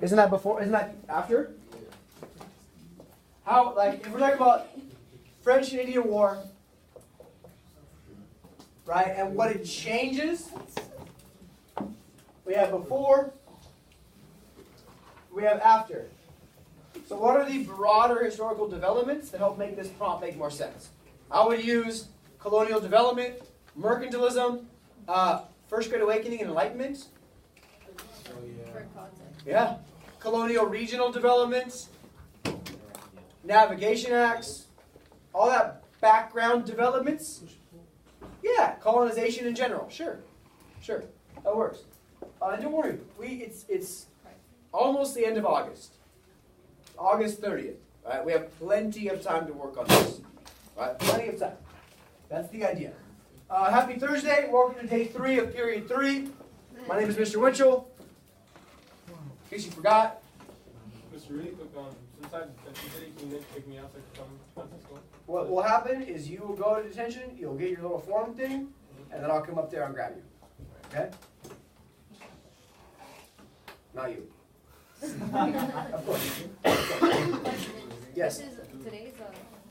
Isn't that before? Isn't that after? How, like, if we're talking about French and Indian War, right, and what it changes, we have before, we have after. So what are the broader historical developments that help make this prompt make more sense? I would use colonial development, mercantilism, First Great Awakening and Enlightenment. Yeah. Colonial regional developments, Navigation Acts, all that background developments. Yeah, colonization in general. Sure, that works. And don't worry, it's almost the end of August. August 30th. Right? We have plenty of time to work on this. Right? Plenty of time. That's the idea. Happy Thursday. Welcome to day 3 of period 3. My name is Mr. Winchell. In case you forgot. Mr. Really quick, since I'm detention, can you pick me out so I can come to school? What will happen is you will go to detention, you'll get your little form thing, and then I'll come up there and grab you. Okay? Not you. Of course. Yes. Today's,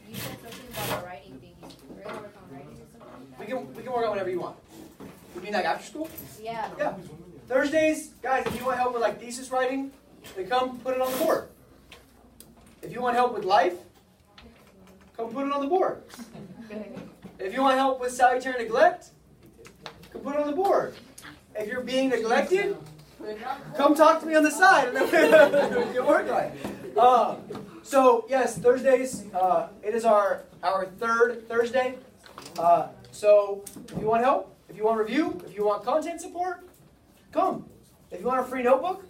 you said something about a writing thing. We're going to work on writing or something like that? We can work on whatever you want. You mean like after school? Yeah. Yeah. Thursdays, guys, if you want help with like thesis writing, then come put it on the board. If you want help with life, come put it on the board. If you want help with salutary neglect, come put it on the board. If you're being neglected, come talk to me on the side and then we can work on it. So yes, Thursdays, it is our third Thursday. So if you want help, if you want review, if you want content support, come. If you want a free notebook,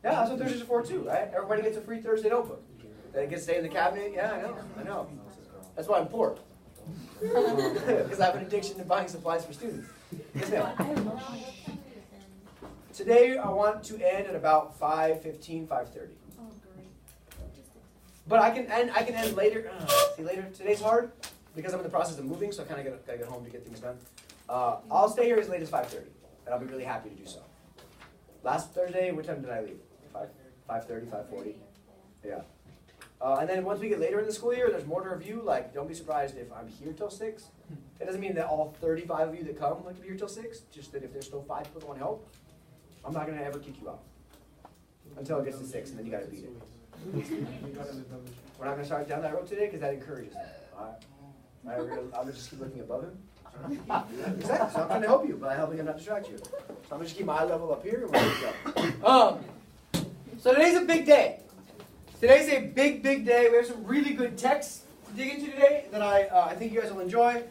yeah, that's what Thursdays are for too, right? Everybody gets a free Thursday notebook. Then it gets to stay in the cabinet. Yeah, I know. That's why I'm poor. Because I have an addiction to buying supplies for students. Yes, ma'am. Today I want to end at about 5:15, 5:30. Oh, great. But I can end later. See, later. Today's hard because I'm in the process of moving, so I kind of gotta get home to get things done. I'll stay here as late as 5:30, and I'll be really happy to do so. Last Thursday, what time did I leave? 5:30, 5:40. Yeah. And then once we get later in the school year, there's more to review. Like, don't be surprised if I'm here till 6. It doesn't mean that all 35 of you that come like to be here till 6. Just that if there's still 5 people that want help, I'm not gonna ever kick you out until it gets to 6, and then you gotta beat it. We're not gonna start down that road today because that encourages him. I'm gonna just keep looking above him. Exactly. So I'm trying to help you by helping him not distract you. So I'm gonna just keep my eye level up here and we're gonna go. So today's a big day. Today's a big day. We have some really good texts to dig into today that I think you guys will enjoy.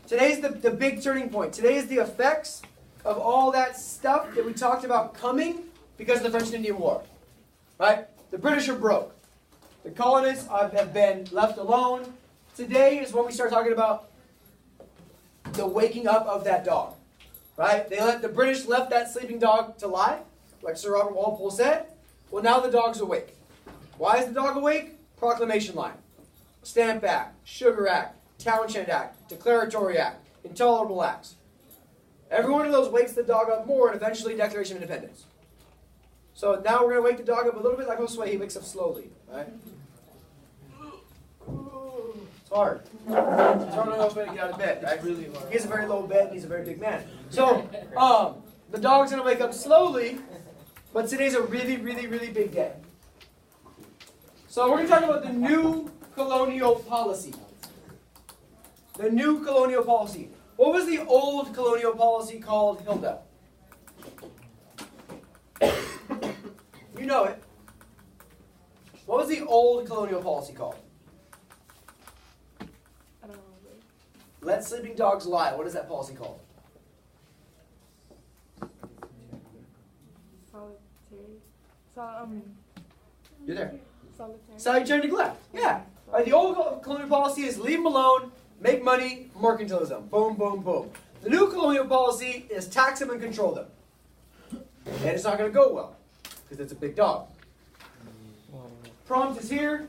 Today's the big turning point. Today is the effects of all that stuff that we talked about coming because of the French and Indian War. Right? The British are broke. The colonists have been left alone. Today is when we start talking about the waking up of that dog. Right? The British left that sleeping dog to lie, like Sir Robert Walpole said. Well, now the dog's awake. Why is the dog awake? Proclamation line. Stamp Act, Sugar Act, Townshend Act, Declaratory Act, Intolerable Acts. Every one of those wakes the dog up more, and eventually Declaration of Independence. So now we're going to wake the dog up a little bit like Josue. He wakes up slowly. Right? It's hard. It's hard on Josue to get out of bed. Right? Really hard. He has a very low bed, and he's a very big man. So the dog's going to wake up slowly, but today's a really big day. So we're going to talk about the new colonial policy. The new colonial policy. What was the old colonial policy called, Hilda? You know it. What was the old colonial policy called? I don't know. Let sleeping dogs lie. What is that policy called? You're there. Salutary neglect. Yeah. Right, the old colonial policy is leave them alone, make money, mercantilism. Boom, boom, boom. The new colonial policy is tax them and control them. And it's not going to go well because it's a big dog. Prompt is here.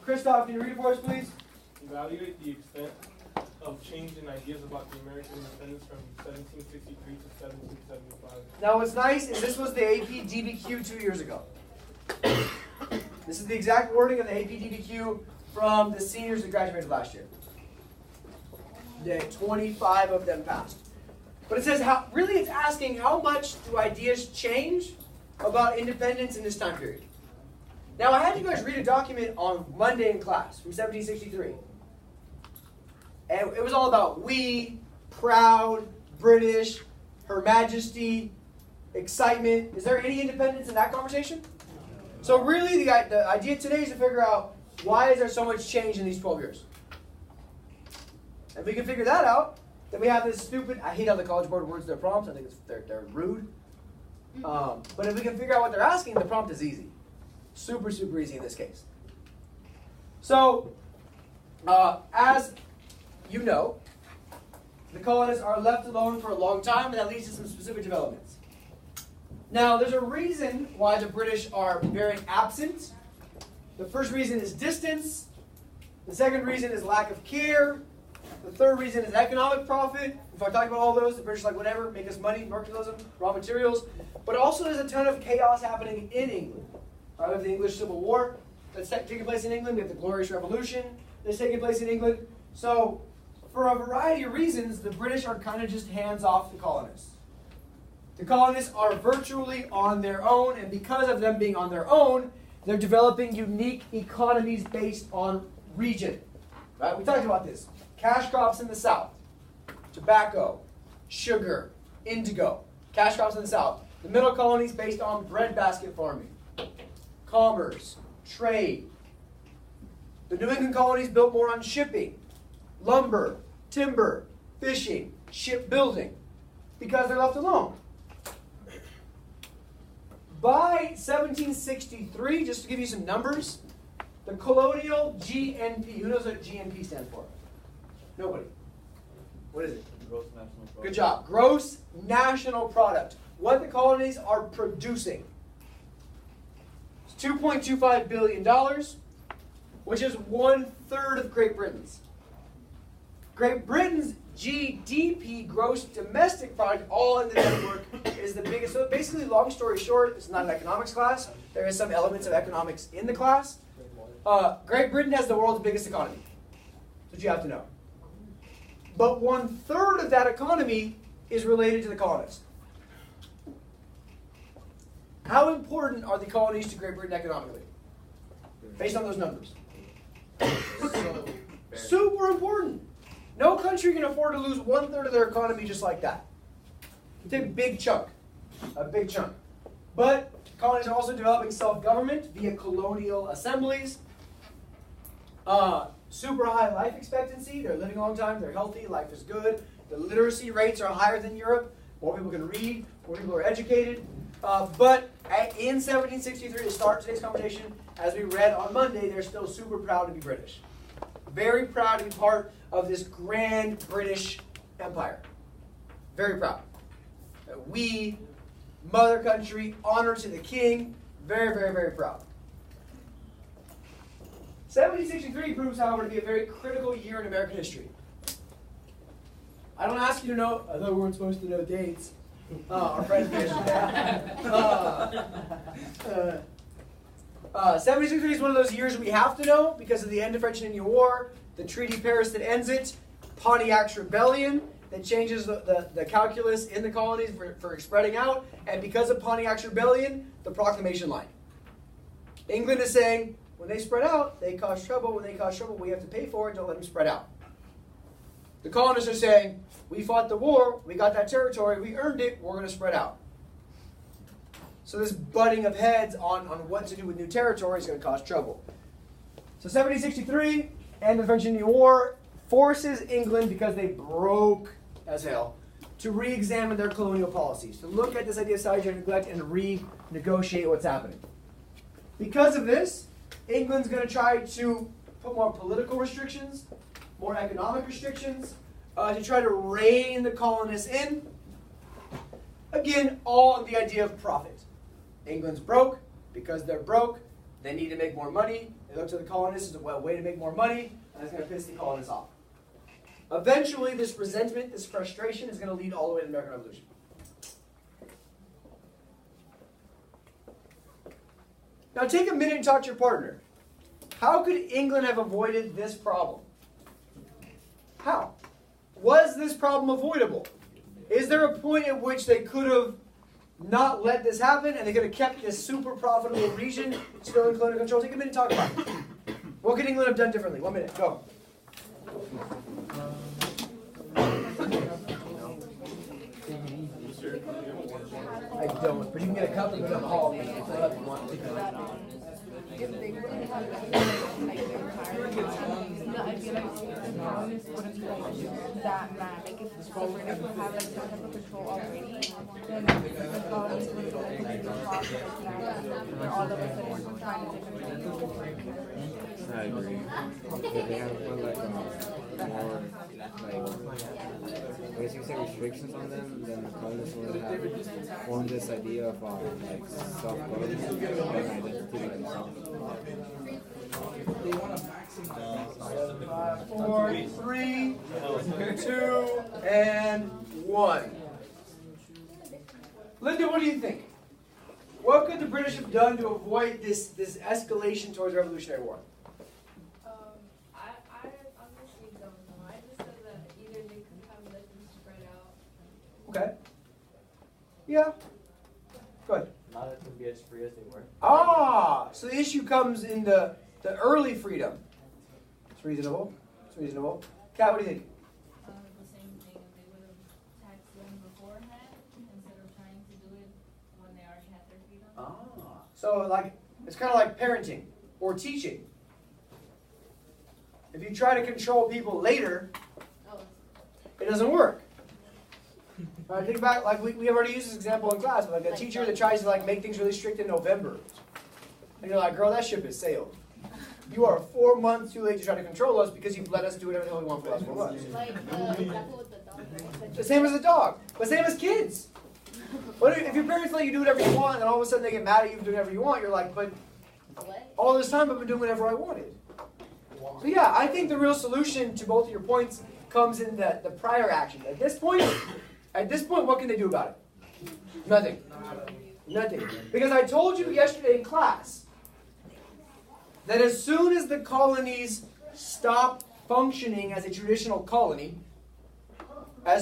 Christoph, can you read it for us, please? Evaluate the extent of change in ideas about the American independence from 1763 to 1775? Now what's nice is this was the AP DBQ 2 years ago. This is the exact wording of the AP DBQ from the seniors that graduated last year. 25 of them passed. But it says, really it's asking how much do ideas change about independence in this time period. Now I had you guys read a document on Monday in class from 1763. And it was all about we, proud, British, Her Majesty, excitement. Is there any independence in that conversation? So really the idea today is to figure out why is there so much change in these 12 years? If we can figure that out, then we have this stupid, I hate how the College Board words their prompts. I think they're rude. But if we can figure out what they're asking, the prompt is easy. Super, super easy in this case. So, as you know, the colonists are left alone for a long time, and that leads to some specific developments. Now, there's a reason why the British are very absent. The first reason is distance. The second reason is lack of care. The third reason is economic profit. If I talk about all those, the British are like, whatever, make us money, mercantilism, raw materials. But also there's a ton of chaos happening in England. We have the English Civil War that's taking place in England. We have the Glorious Revolution that's taking place in England. So, for a variety of reasons, the British are kind of just hands off the colonists. The colonists are virtually on their own, and because of them being on their own, they're developing unique economies based on region. Right? We talked about this. Cash crops in the south, tobacco, sugar, indigo. Cash crops in the south. The middle colonies based on breadbasket farming, commerce, trade. The New England colonies built more on shipping, lumber, timber, fishing, shipbuilding, because they're left alone. By 1763, just to give you some numbers, the colonial GNP, who knows what GNP stands for? Nobody. What is it? Gross national product. Good job. Gross national product. What the colonies are producing. It's $2.25 billion, which is 1/3 of Great Britain's. Great Britain's GDP, gross domestic product, all in the network, is the biggest. So basically, long story short, it's not an economics class. There is some elements of economics in the class. Great Britain has the world's biggest economy. That's what you have to know. But 1/3 of that economy is related to the colonists. How important are the colonies to Great Britain economically? Based on those numbers. Super important. No country can afford to lose 1/3 of their economy just like that. It's a big chunk. A big chunk. But colonies are also developing self-government via colonial assemblies. Super high life expectancy. They're living a long time. They're healthy. Life is good. The literacy rates are higher than Europe. More people can read. More people are educated. But in 1763, to start today's conversation, as we read on Monday, they're still super proud to be British. Very proud to be part of this grand British Empire. Very proud. We, mother country, honor to the king. Very, very, very proud. 1763 proves, however, to be a very critical year in American history. I don't ask you to know, although we weren't supposed to know dates. Our friends did. 1763 is one of those years we have to know because of the end of French and Indian War, the Treaty of Paris that ends it, Pontiacs Rebellion that changes the calculus in the colonies for spreading out, and because of Pontiacs Rebellion, the Proclamation Line. England is saying, when they spread out, they cause trouble. When they cause trouble, we have to pay for it. Don't let them spread out. The colonists are saying, we fought the war, we got that territory, we earned it, we're going to spread out. So this butting of heads on what to do with new territory is going to cause trouble. So 1763, end of the French Indian War, forces England, because they broke as hell, to re-examine their colonial policies, to look at this idea of salvage and neglect and renegotiate what's happening. Because of this, England's going to try to put more political restrictions, more economic restrictions, to try to rein the colonists in. Again, all on the idea of profit. England's broke. Because they're broke, they need to make more money. They look to the colonists as a way to make more money, and it's going to piss the colonists off. Eventually, this resentment, this frustration is going to lead all the way to the American Revolution. Now take a minute and talk to your partner. How could England have avoided this problem? How? Was this problem avoidable? Is there a point at which they could have not let this happen and they could have kept this super profitable region still in colonial control? Take a minute and talk about it. What could England have done differently? 1 minute, go. I don't, but you can get a cup and a call if you want to. If they really had like their entire I feel like the colonists wouldn't be like that mad. Like if the British would have like some type of control already, then the colonists would have been the process like that. Where all of a sudden we're trying to take control. I agree. But they have put like more like basically restrictions on them, then the colonists would have formed this idea of like self-government and identity by themselves. 5, 4, 3, 2, and 1. Linda, what do you think? What could the British have done to avoid this escalation towards Revolutionary War? I honestly don't know. I just said that either they could have let them spread out. Okay. Yeah. Good. Not let them be as free as they were. Ah, so the issue comes in the early freedom. It's reasonable. It's reasonable. Kat, what do you think? The same thing. They would have taxed them beforehand instead of trying to do it when they already had their freedom. Ah, so like it's kind of like parenting or teaching. If you try to control people later, it doesn't work. All right, think back, like we have already used this example in class, but like a teacher that tries to like make things really strict in November. And you're like, girl, that ship has sailed. You are 4 months too late to try to control us because you've let us do whatever the hell we want for the last 4 months. Like the example with the dog, right? The same as a dog, but same as kids. What if your parents let you do whatever you want, and all of a sudden they get mad at you for doing whatever you want? You're like, but What? all this time I've been doing whatever I wanted. So yeah, I think the real solution to both of your points comes in the prior action. At this point, what can they do about it? Nothing. Nothing. Because I told you yesterday in class that as soon as the colonies stop functioning as a traditional colony, and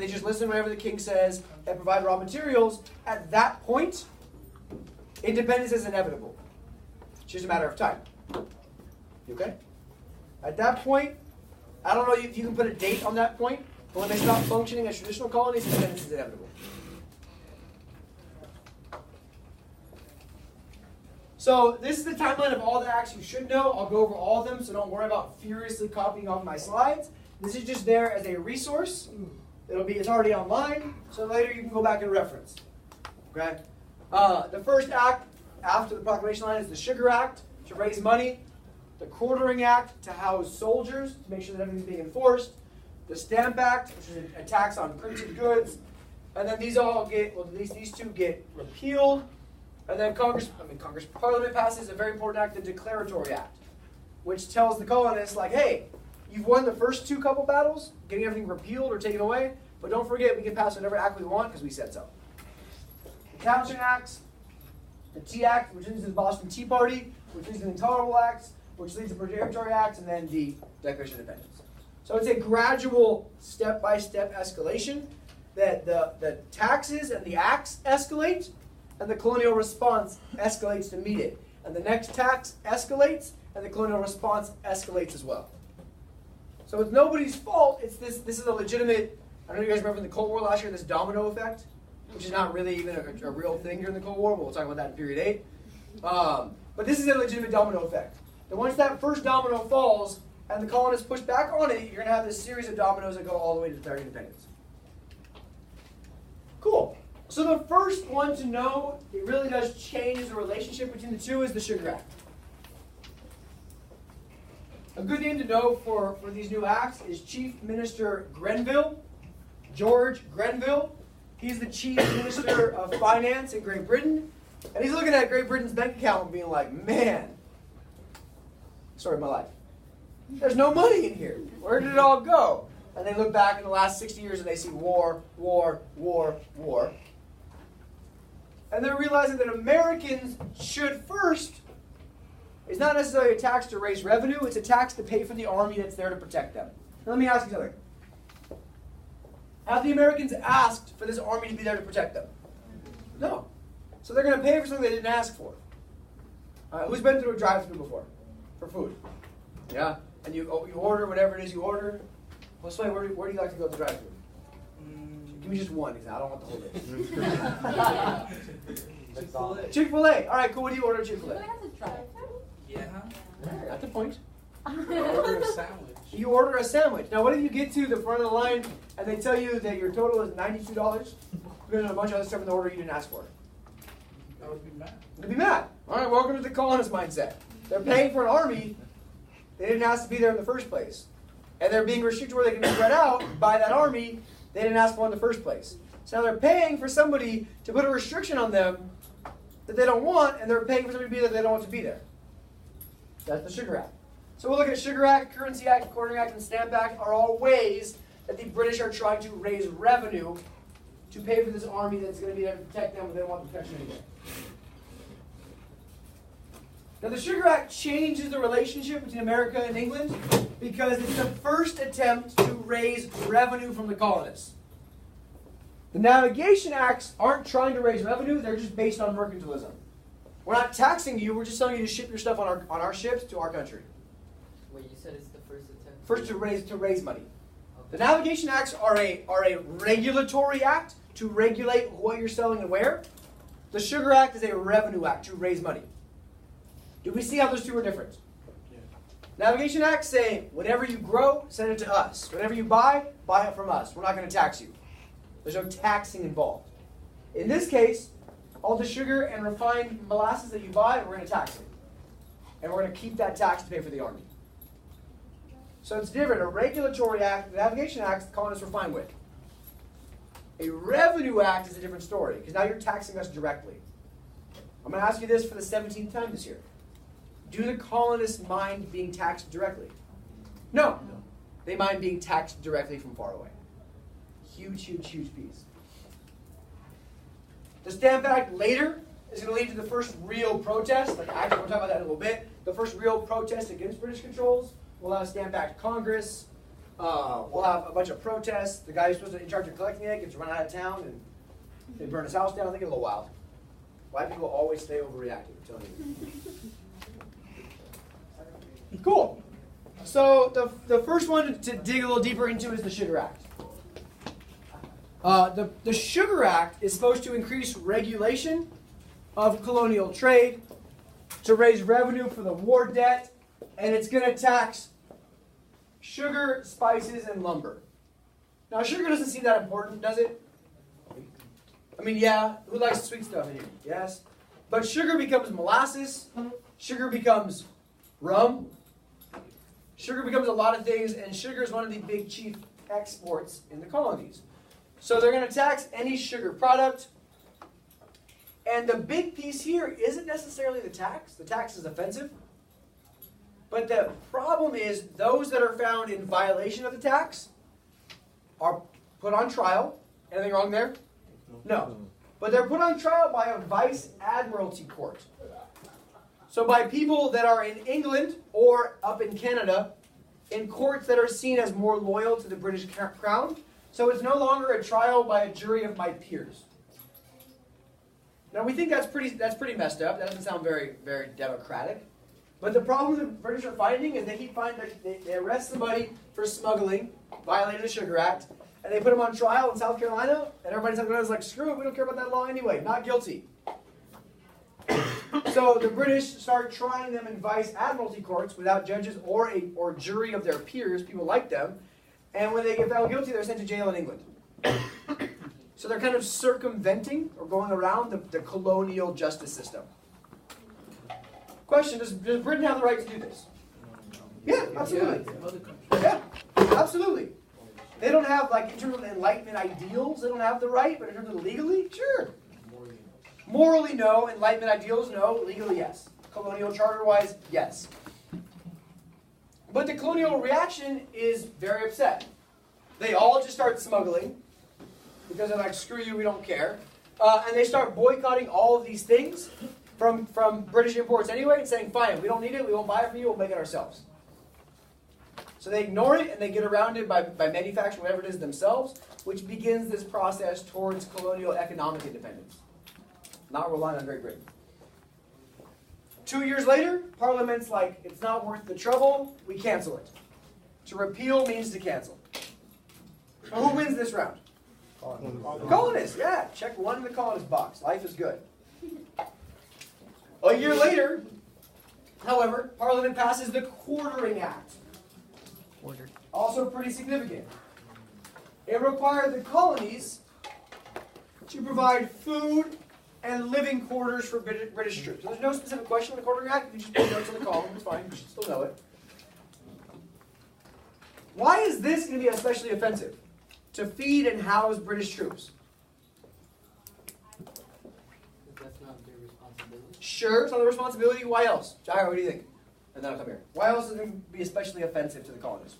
they just listen to whatever the king says and provide raw materials, at that point, independence is inevitable. It's just a matter of time. You okay? At that point, I don't know if you can put a date on that point, but when they stop functioning as traditional colonies, independence is inevitable. So this is the timeline of all the acts you should know. I'll go over all of them, so don't worry about furiously copying off my slides. This is just there as a resource. It's already online, so later you can go back and reference. Okay? The first act after the proclamation line is the Sugar Act to raise money, the Quartering Act to house soldiers to make sure that everything's being enforced, the Stamp Act, which is a tax on printed goods, and then these all get, well, at least these two get repealed. And then Parliament passes a very important act, the Declaratory Act, which tells the colonists, like, hey, you've won the first two couple battles, getting everything repealed or taken away, but don't forget we can pass whatever act we want because we said so. The Townshend Acts, the Tea Act, which leads to the Boston Tea Party, which leads to the Intolerable Acts, which leads to the Proclamatory Acts, and then the Declaration of Independence. So it's a gradual, step-by-step escalation that the taxes and the acts escalate, and the colonial response escalates to meet it. And the next tax escalates, and the colonial response escalates as well. So it's nobody's fault. It's this is a legitimate, I don't know if you guys remember in the Cold War last year, this domino effect, which is not really even a real thing during the Cold War, but we'll talk about that in period 8. But this is a legitimate domino effect. And once that first domino falls, and the colonists push back on it, you're going to have this series of dominoes that go all the way to declaring independence. Cool. So the first one to know, it really does change the relationship between the two, is the Sugar Act. A good name to know for these new acts is Chief Minister Grenville, George Grenville. He's the Chief Minister of Finance in Great Britain. And he's looking at Great Britain's bank account and being like, man, story of my life. There's no money in here. Where did it all go? And they look back in the last 60 years and they see war, war, war, war. And they're realizing that Americans should first, it's not necessarily a tax to raise revenue, it's a tax to pay for the army that's there to protect them. Now let me ask you something. Have the Americans asked for this army to be there to protect them? No. So they're going to pay for something they didn't ask for. Who's been through a drive-thru before for food? Yeah? And you order whatever it is you order. Well, Sway, where do you like to go to the drive-thru? Give me just one, because I don't want the whole list. Chick-fil-A. Chick-fil-A. All right, cool. What do you order at Chick-fil-A? Yeah. At the point. Order a sandwich. You order a sandwich. Now, what if you get to the front of the line and they tell you that your total is $92? There's a bunch of other stuff in the order you didn't ask for. I would be mad. You'd be mad. All right, welcome to the colonist mindset. They're paying for an army they didn't ask to be there in the first place. And they're being restricted where they can be spread out by that army they didn't ask for in the first place. So now they're paying for somebody to put a restriction on them that they don't want, and they're paying for somebody to be there that they don't want to be there. That's the Sugar Act. So we'll look at Sugar Act, Currency Act, Quartering Act, and Stamp Act are all ways that the British are trying to raise revenue to pay for this army that's going to be there to protect them, but they don't want protection anymore. Now the Sugar Act changes the relationship between America and England because it's the first attempt to raise revenue from the colonists. The Navigation Acts aren't trying to raise revenue, they're just based on mercantilism. We're not taxing you, we're just telling you to ship your stuff on our ships to our country. Wait, you said it's the first attempt? First to raise money. The Navigation Acts are a regulatory act to regulate what you're selling and where. The Sugar Act is a revenue act to raise money. Do we see how those two are different? Yeah. Navigation Acts say, whatever you grow, send it to us. Whatever you buy it from us. We're not going to tax you. There's no taxing involved. In this case, all the sugar and refined molasses that you buy, we're going to tax it. And we're going to keep that tax to pay for the army. So it's different. A regulatory act, the Navigation Act, the colonists were fine with. A revenue act is a different story, because now you're taxing us directly. I'm going to ask you this for the 17th time this year. Do the colonists mind being taxed directly? No. They mind being taxed directly from far away. Huge, huge, huge piece. The Stamp Act later is going to lead to the first real protest. Like, actually, we'll talk about that in a little bit. The first real protest against British controls. We'll have a Stamp Act Congress. We'll have a bunch of protests. The guy who's supposed to be in charge of collecting it gets run out of town, and they burn his house down. I think it's a little wild. White people always stay overreacting, I'm telling you. Cool. So the first one to dig a little deeper into is the Sugar Act. The Sugar Act is supposed to increase regulation of colonial trade, to raise revenue for the war debt, and it's going to tax sugar, spices, and lumber. Now, sugar doesn't seem that important, does it? I mean, yeah, who likes sweet stuff in here? Yes. But sugar becomes molasses, sugar becomes rum, sugar becomes a lot of things, and sugar is one of the big chief exports in the colonies. So they're going to tax any sugar product. And the big piece here isn't necessarily the tax. The tax is offensive. But the problem is those that are found in violation of the tax are put on trial. Anything wrong there? No. But they're put on trial by a vice admiralty court. So by people that are in England or up in Canada in courts that are seen as more loyal to the British crown. So it's no longer a trial by a jury of my peers. Now we think that's pretty messed up. That doesn't sound very, very democratic. But the problem the British are finding is they keep finding that they arrest somebody for smuggling, violating the Sugar Act, and they put them on trial in South Carolina, and everybody in South Carolina's like, screw it, we don't care about that law anyway, not guilty. So the British start trying them in vice admiralty courts without judges or jury of their peers, people like them, and when they get found guilty, they're sent to jail in England. So they're kind of circumventing or going around the colonial justice system. Question, does Britain have the right to do this? Yeah, absolutely. Yeah, absolutely. They don't have, like, in terms of Enlightenment ideals, they don't have the right, but in terms of legally, sure. Morally, no. Enlightenment ideals, no. Legally, yes. Colonial charter-wise, yes. But the colonial reaction is very upset. They all just start smuggling because they're like, screw you, we don't care. And they start boycotting all of these things from British imports anyway and saying, fine, we don't need it, we won't buy it from you, we'll make it ourselves. So they ignore it and they get around it by manufacturing whatever it is themselves, which begins this process towards colonial economic independence, not relying on Great Britain. 2 years later, Parliament's like, it's not worth the trouble, we cancel it. To repeal means to cancel. So who wins this round? The colonists, yeah. Check one in the colonist box. Life is good. A year later, however, Parliament passes the Quartering Act. Also pretty significant. It required the colonies to provide food and living quarters for British troops. So there's no specific question in the Quartering Act. You just put notes on the column. It's fine. You should still know it. Why is this going to be especially offensive? To feed and house British troops. That's not their responsibility. Sure, it's not their responsibility. Why else? Jair, what do you think? And then I'll come here. Why else is it going to be especially offensive to the colonists?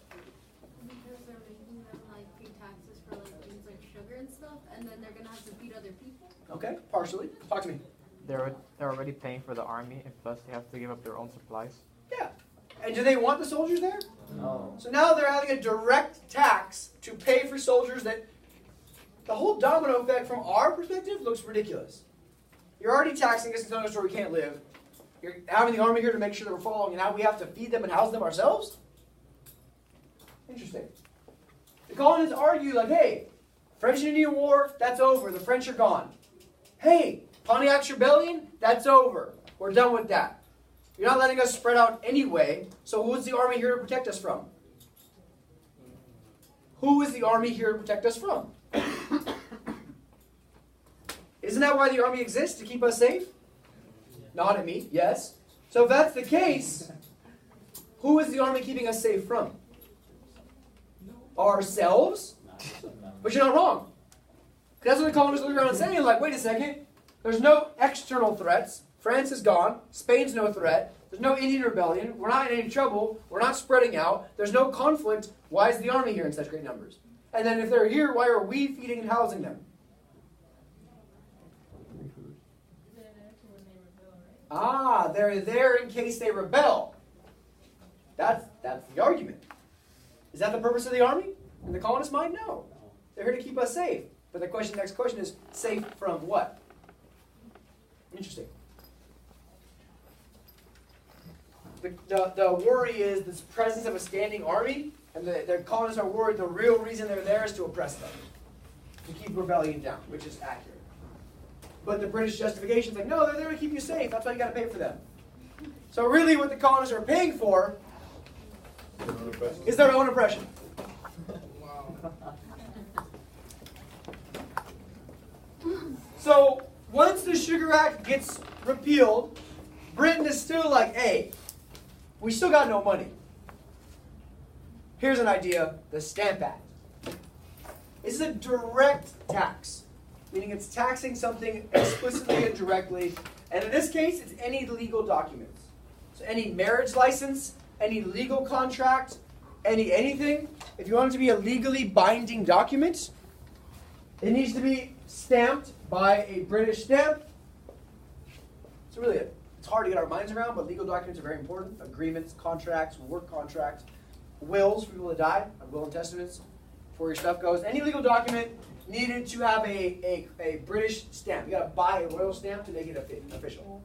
Because they're making them like pay taxes for like things like sugar and stuff, and then they're gonna have to feed other people. Okay, partially. Talk to me. They're already paying for the army, and plus they have to give up their own supplies. Yeah. And do they want the soldiers there? No. So now they're having a direct tax to pay for soldiers that the whole domino effect from our perspective looks ridiculous. You're already taxing us and telling us where we can't live. You're having the army here to make sure that we're following, and now we have to feed them and house them ourselves? Interesting. The colonists argue like, hey, French and Indian War, that's over. The French are gone. Hey, Pontiacs Rebellion, that's over. We're done with that. You're not letting us spread out anyway, so who's the army here to protect us from? Who is the army here to protect us from? Isn't that why the army exists, to keep us safe? Nod at me, yes. So if that's the case, who is the army keeping us safe from? Ourselves? But you're not wrong. That's what the colonists look around and saying, like, wait a second, there's no external threats. France is gone. Spain's no threat. There's no Indian rebellion. We're not in any trouble. We're not spreading out. There's no conflict. Why is the army here in such great numbers? And then if they're here, why are we feeding and housing them? They're there for when they rebel, right? Ah, they're there in case they rebel. That's the argument. Is that the purpose of the army? In the colonist mind, no. They're here to keep us safe. But the next question is, safe from what? Interesting. The worry is this presence of a standing army, and the colonists are worried the real reason they're there is to oppress them, to keep rebellion down, which is accurate. But the British justification is like, no, they're there to keep you safe. That's why you got to pay for them. So really what the colonists are paying for is their own oppression. So once the Sugar Act gets repealed, Britain is still like, hey, we still got no money. Here's an idea, the Stamp Act. This is a direct tax, meaning it's taxing something explicitly and directly. And in this case, it's any legal documents. So any marriage license, any legal contract, anything. If you want it to be a legally binding document, it needs to be stamped by a British stamp. So really, it's hard to get our minds around, but legal documents are very important. Agreements, contracts, work contracts, wills for people that died, will and testaments, before your stuff goes. Any legal document needed to have a British stamp. You got to buy a royal stamp to make it official.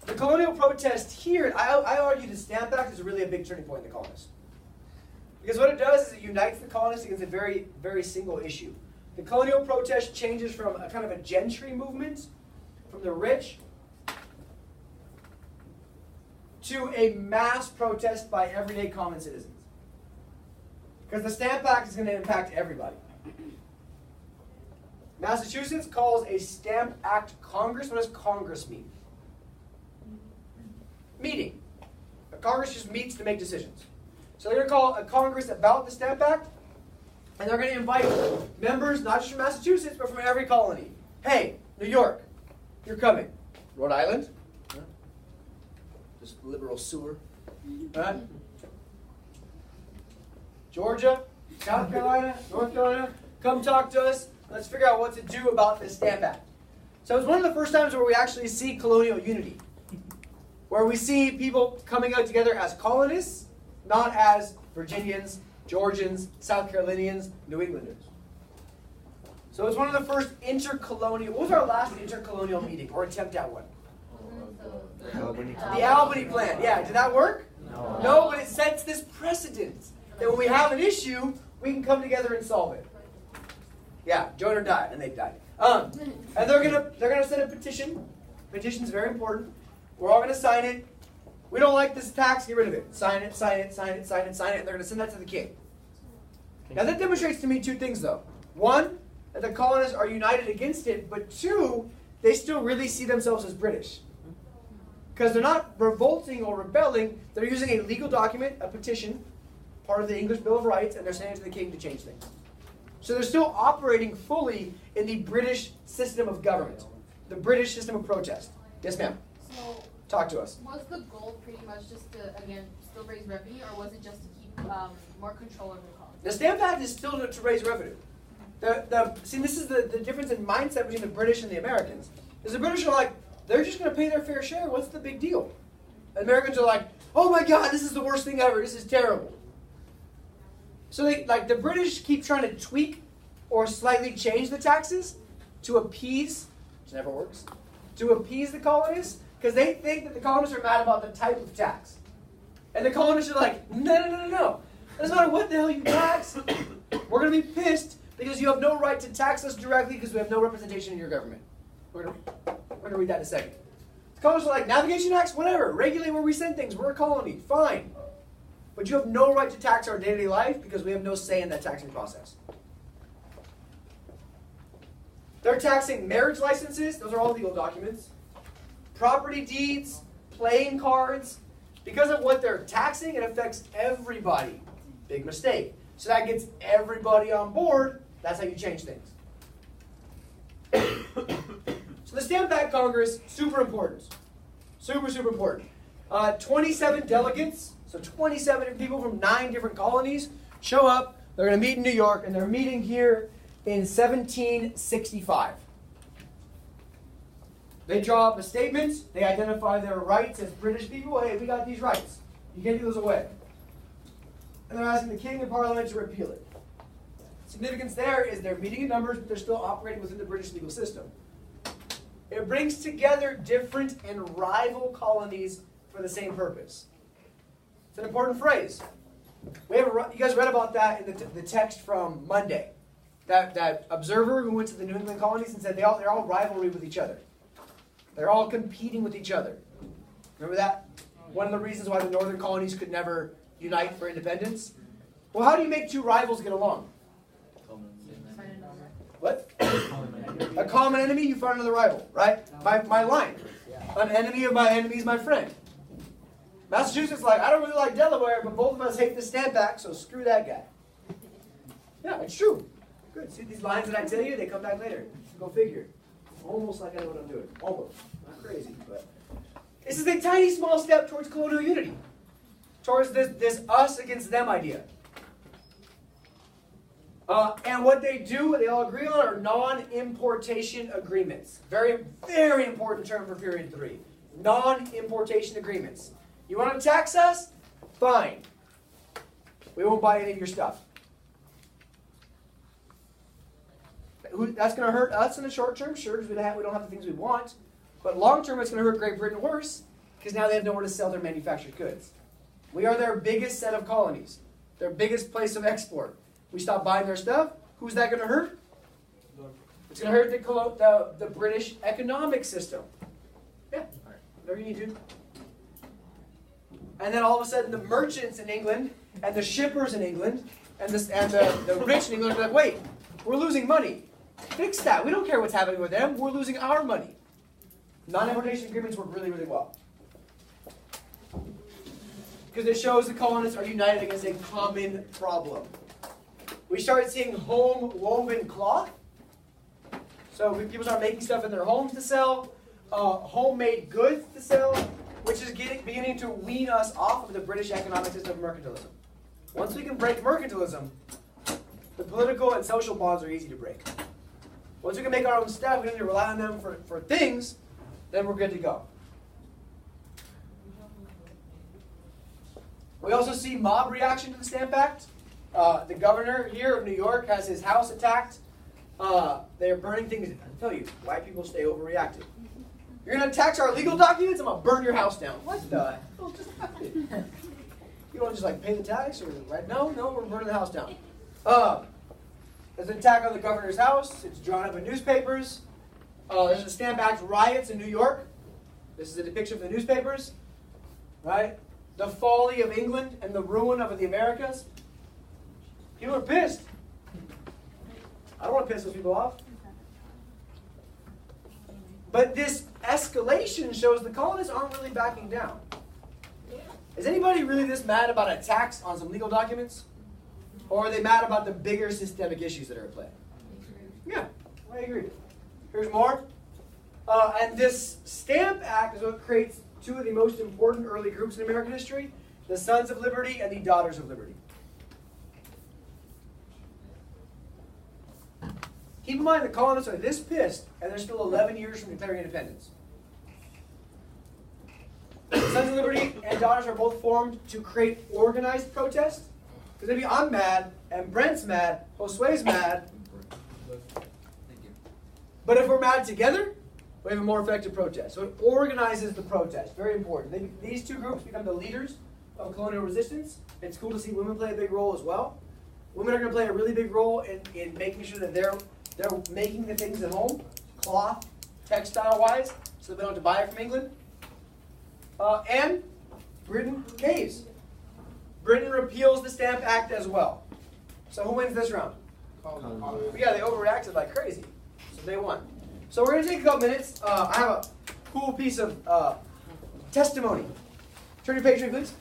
The colonial protest here, I argue the Stamp Act is really a big turning point in the colonists. Because what it does is it unites the colonists against a very, very single issue. The colonial protest changes from a kind of a gentry movement, from the rich, to a mass protest by everyday common citizens. Because the Stamp Act is going to impact everybody. Massachusetts calls a Stamp Act Congress. What does Congress mean? Meeting. A Congress just meets to make decisions. So they're going to call a Congress about the Stamp Act, and they're going to invite members, not just from Massachusetts, but from every colony. Hey, New York, you're coming. Rhode Island? Just liberal sewer. Right? Georgia, South Carolina, North Carolina, come talk to us. Let's figure out what to do about this Stamp Act. So it's one of the first times where we actually see colonial unity, where we see people coming out together as colonists, not as Virginians, Georgians, South Carolinians, New Englanders. So it's one of the first intercolonial. What was our last intercolonial meeting or attempt at one? The Albany Plan. Yeah, did that work? No, but it sets this precedent that when we have an issue, we can come together and solve it. Yeah, join or die, and they died. And they're gonna send a petition. Petition's very important. We're all gonna sign it. We don't like this tax, get rid of it. Sign it, sign it, sign it, sign it, sign it, and they're gonna send that to the king. Now that demonstrates to me two things though. One, that the colonists are united against it, but two, they still really see themselves as British. Because they're not revolting or rebelling, they're using a legal document, a petition, part of the English Bill of Rights, and they're sending it to the king to change things. So they're still operating fully in the British system of government, the British system of protest. Yes, ma'am. So, talk to us. was the goal pretty much just to, again, still raise revenue, or was it just to keep more control over the colony? The Stamp Act is still to raise revenue. See, this is the difference in mindset between the British and the Americans. Is the British are like, they're just going to pay their fair share. What's the big deal? And Americans are like, oh my God, this is the worst thing ever. This is terrible. So the British keep trying to tweak or slightly change the taxes to appease, which never works, to appease the colonists, because they think that the colonists are mad about the type of tax. And the colonists are like, no. It doesn't matter what the hell you tax. We're going to be pissed because you have no right to tax us directly because we have no representation in your government. We're going to read that in a second. The colonists are like, navigation acts, whatever. Regulate where we send things. We're a colony. Fine. But you have no right to tax our day-to-day life because we have no say in that taxing process. They're taxing marriage licenses. Those are all legal documents. Property deeds, playing cards. Because of what they're taxing, it affects everybody. Big mistake. So that gets everybody on board. That's how you change things. So the Stamp Act Congress, super important. Super, super important. 27 delegates, so 27 people from 9 different colonies show up. They're going to meet in New York, and they're meeting here in 1765. They draw up a statement. They identify their rights as British people. Hey, we got these rights. You can't give those away. And they're asking the king and parliament to repeal it. Significance there is they're meeting in numbers, but they're still operating within the British legal system. It brings together different and rival colonies for the same purpose. It's an important phrase. You guys read about that in the text from Monday. That observer who went to the New England colonies and said they're all rivalry with each other. They're all competing with each other. Remember that? One of the reasons why the northern colonies could never unite for independence. Well, how do you make two rivals get along? What? A common enemy, you find another rival, right? My line. An enemy of my enemy is my friend. Massachusetts, like, I don't really like Delaware, but both of us hate the Stamp Act, so screw that guy. Yeah, it's true. Good. See these lines that I tell you, they come back later. Go figure. Almost like I know what I'm doing. Almost. Not crazy, but this is a tiny, small step towards colonial unity. Towards this us against them idea. And what they do, what they all agree on, are non-importation agreements. Very, very important term for period 3. Non-importation agreements. You want to tax us? Fine. We won't buy any of your stuff. That's going to hurt us in the short term, sure, because we don't have the things we want. But long term, it's going to hurt Great Britain worse, because now they have nowhere to sell their manufactured goods. We are their biggest set of colonies, their biggest place of export. We stop buying their stuff, who's that going to hurt? It's going to hurt the British economic system. Yeah, whatever you need to. And then all of a sudden, the merchants in England, and the shippers in England, and the rich in England are like, wait, we're losing money. Fix that. We don't care what's happening with them. We're losing our money. Non-importation agreements work really, really well. Because it shows the colonists are united against a common problem. We started seeing home-woven cloth. So people start making stuff in their homes to sell, homemade goods to sell. which is beginning to wean us off of the British economic system of mercantilism. Once we can break mercantilism, the political and social bonds are easy to break. Once we can make our own stuff, we don't need to rely on them for things, then we're good to go. We also see mob reaction to the Stamp Act. The governor here of New York has his house attacked. They're burning things. I tell you, white people stay overreactive. You're going to tax our legal documents? I'm going to burn your house down. What the hell just happened? You don't just like pay the tax? Or right? No, we're burning the house down. There's an attack on the governor's house. It's drawn up in newspapers. There's the Stamp Act riots in New York. This is a depiction from the newspapers. Right? The folly of England and the ruin of the Americas. People are pissed. I don't want to piss those people off. But this escalation shows the colonists aren't really backing down. Is anybody really this mad about a tax on some legal documents? Or are they mad about the bigger systemic issues that are at play? Yeah, I agree. Here's more. And this Stamp Act is what creates two of the most important early groups in American history, the Sons of Liberty and the Daughters of Liberty. Keep in mind the colonists are this pissed, and they're still 11 years from declaring independence. The Sons of Liberty and Daughters are both formed to create organized protest. Because maybe I'm mad, and Brent's mad, Josue's mad. But if we're mad together, we have a more effective protest. So it organizes the protest. Very important. These two groups become the leaders of colonial resistance. It's cool to see women play a big role as well. Women are going to play a really big role in making sure that they're making the things at home, cloth, textile-wise, so that we don't have to buy it from England. And Britain caves. Britain repeals the Stamp Act as well. So who wins this round? Yeah, they overreacted like crazy. So they won. So we're going to take a couple minutes. I have a cool piece of testimony. Turn your page, please.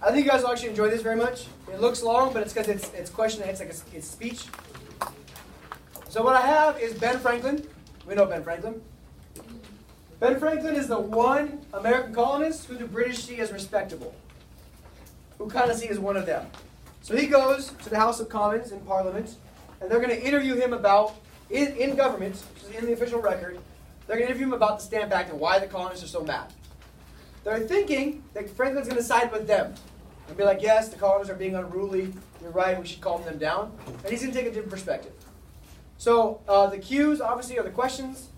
I think you guys will actually enjoy this very much. It looks long, but it's because it's question. It's like it's speech. So what I have is Ben Franklin. We know Ben Franklin. Ben Franklin is the one American colonist who the British see as respectable, who kind of see as one of them. So he goes to the House of Commons in Parliament, and they're going to interview him about, in government, which is in the official record, they're going to interview him about the Stamp Act and why the colonists are so mad. They're thinking that Franklin's going to side with them and be like, yes, the colonists are being unruly, you're right, we should calm them down. And he's going to take a different perspective. So the Q's, obviously, are the questions.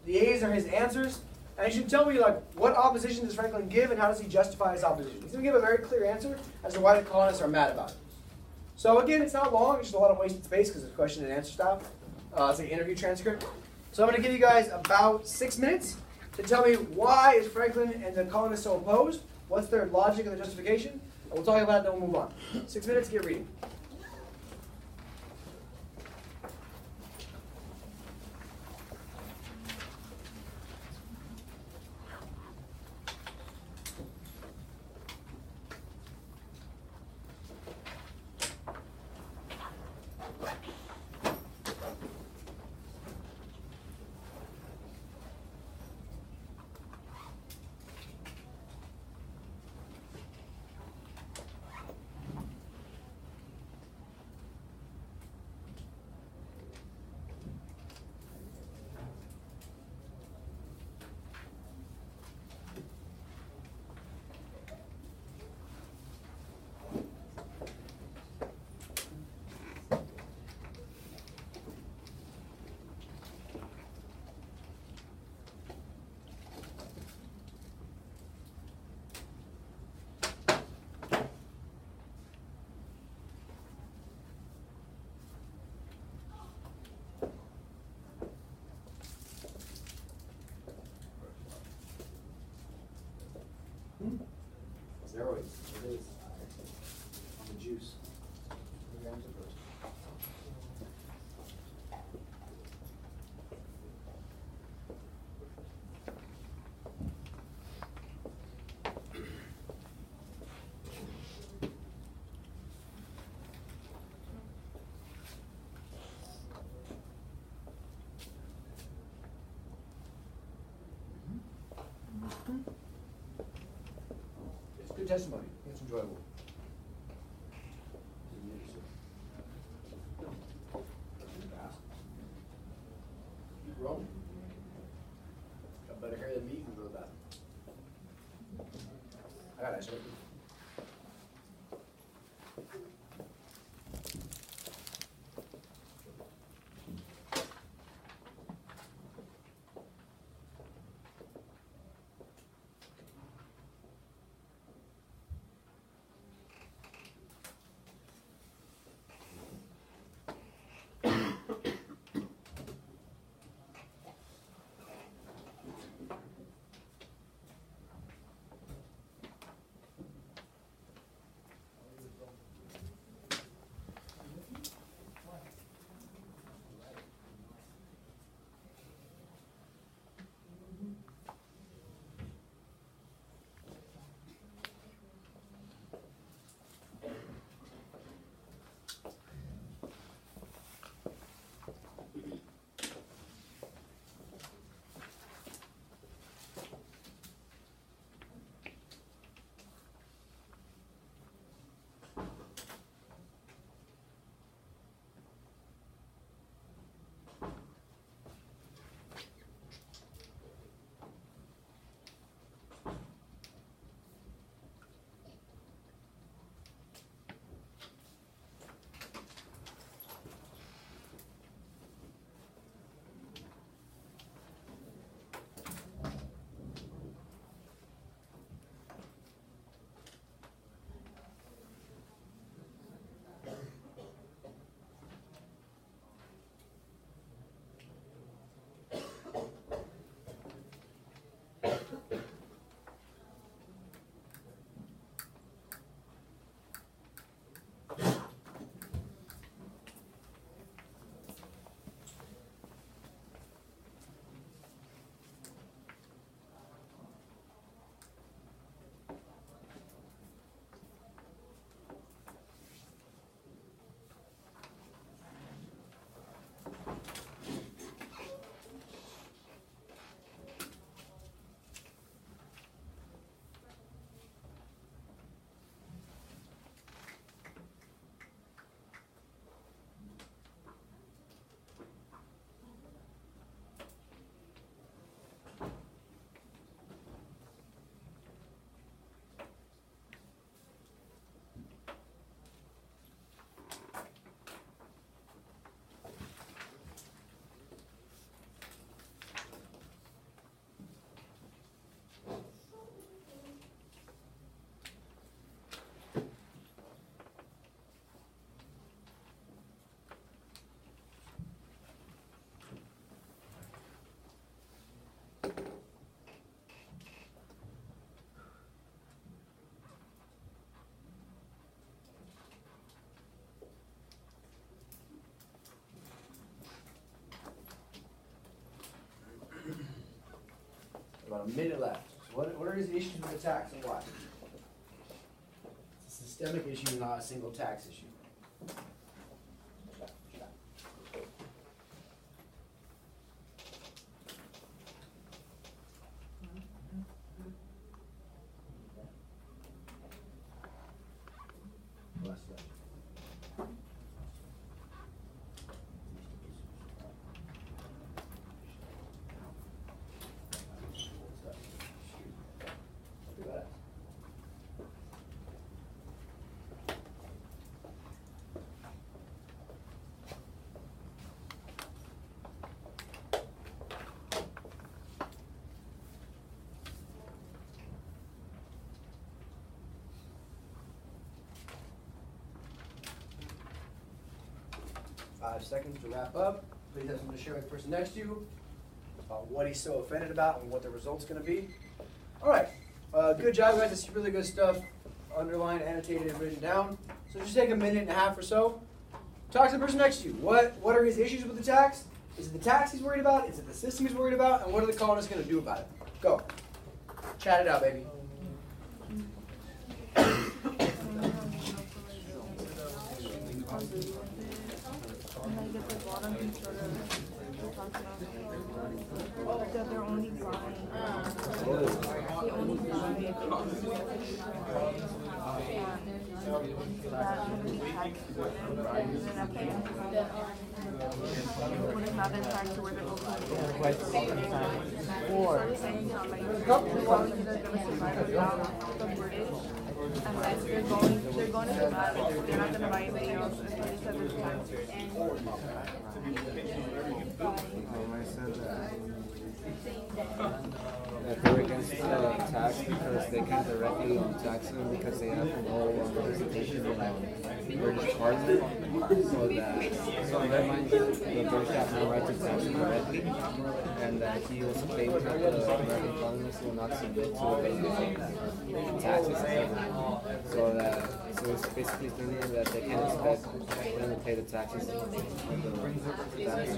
The A's are his answers. And you should tell me, like, what opposition does Franklin give and how does he justify his opposition? He's going to give a very clear answer as to why the colonists are mad about it. So again, it's not long. It's just a lot of wasted space because it's question and answer style. It's an interview transcript. So I'm going to give you guys about 6 minutes to tell me why is Franklin and the colonists so opposed, what's their logic and their justification, and we'll talk about it, then we'll move on. 6 minutes, get reading. good testimony. I think it's enjoyable. Keep rolling. Got better hair than me, you can go that. I got it. About a minute left. So what are his issues with the tax and why? It's a systemic issue, not a single tax issue. Seconds to wrap up. Please have something to share with the person next to you about what he's so offended about and what the result's going to be. All right. Good job, guys. That's really good stuff. Underlined, annotated, and written down. So just take a minute and a half or so. Talk to the person next to you. What are his issues with the tax? Is it the tax he's worried about? Is it the system he's worried about? And what are the colonists going to do about it? Go. Chat it out, baby. And I get the bottom piece also talks about that they're only buying, they only buy and that can be taxed for them, and then what is not their tax where they're located. Or saying how like the colonies are gonna survive without the British, unless they're going to survive, they're not gonna buy anything else, especially because of taxes. I said that they're against tax because they can't directly tax them because they have no representation in British Parliament. So in their mind, the British have no right to tax them directly, and that he also claimed that the American colonists will not submit to the taxes. So it's basically thinking that they can't expect them to pay the taxes of the tax.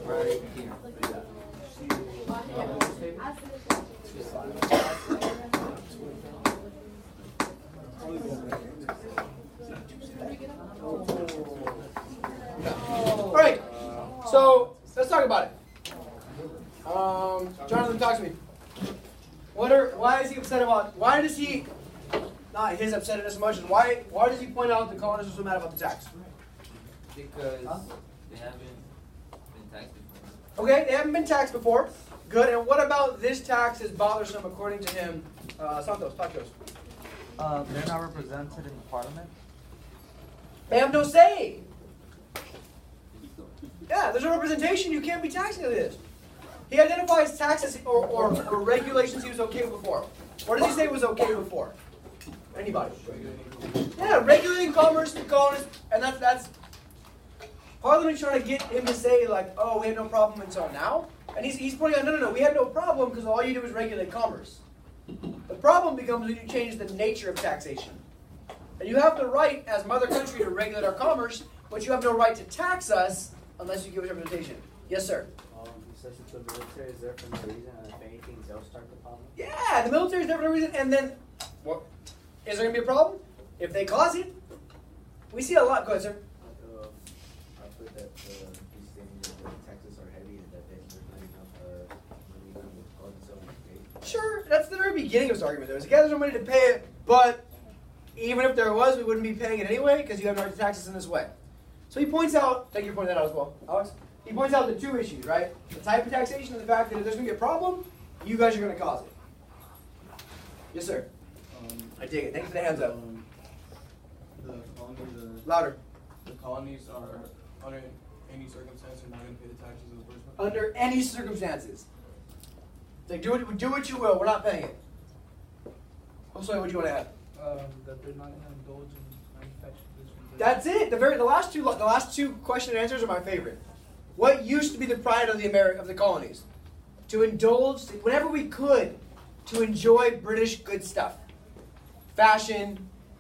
Right here. All right, so let's talk about it. Jonathan, talk to me. Why is he upset about? Why does he? Not his upset in his emotion. Why does he point out the colonists are so mad about the tax? Because they haven't been taxed before. Okay, they haven't been taxed before. Good. And what about this tax is bothersome according to him? Santos, talk to us. They're not represented in the parliament. They have no say. Yeah, there's no representation. You can't be taxing this. He identifies taxes or regulations he was okay with before. What does he say was okay before? Anybody? Yeah, regulating commerce, the colonists, and that's Parliament's trying to get him to say like, oh, we had no problem until now. And he's pointing out, no, we had no problem because all you do is regulate commerce. The problem becomes when you change the nature of taxation. And you have the right as mother country to regulate our commerce, but you have no right to tax us unless you give us representation. Yes, sir. Since the military is there for no reason, and if anything, they'll start the problem. Yeah, the military is there for no reason, and then, what? Is there going to be a problem? If they cause it? We see a lot. Go ahead, sir. I put that he's saying that the taxes are heavy and that there's not enough money to call themselves paid. Sure, that's the very beginning of his argument. There's there's no money to pay it, but even if there was, we wouldn't be paying it anyway because you have no right to tax us in this way. So he points out, thank you for pointing that out as well, Alex. He points out the two issues, right? The type of taxation and the fact that if there's going to be a problem, you guys are going to cause it. Yes, sir. I take it. Thank you for the hands up. Louder. The colonies are, under any circumstance, are not going to pay the taxes in the first place. Under any circumstances. Like, do what you will. We're not paying it. Also, what do you want to add? That they're not going to indulge in manufacturing goods. That's it. The last two question and answers are my favorite. What used to be the pride of the colonies? To indulge, whenever we could, to enjoy British good stuff. Fashion,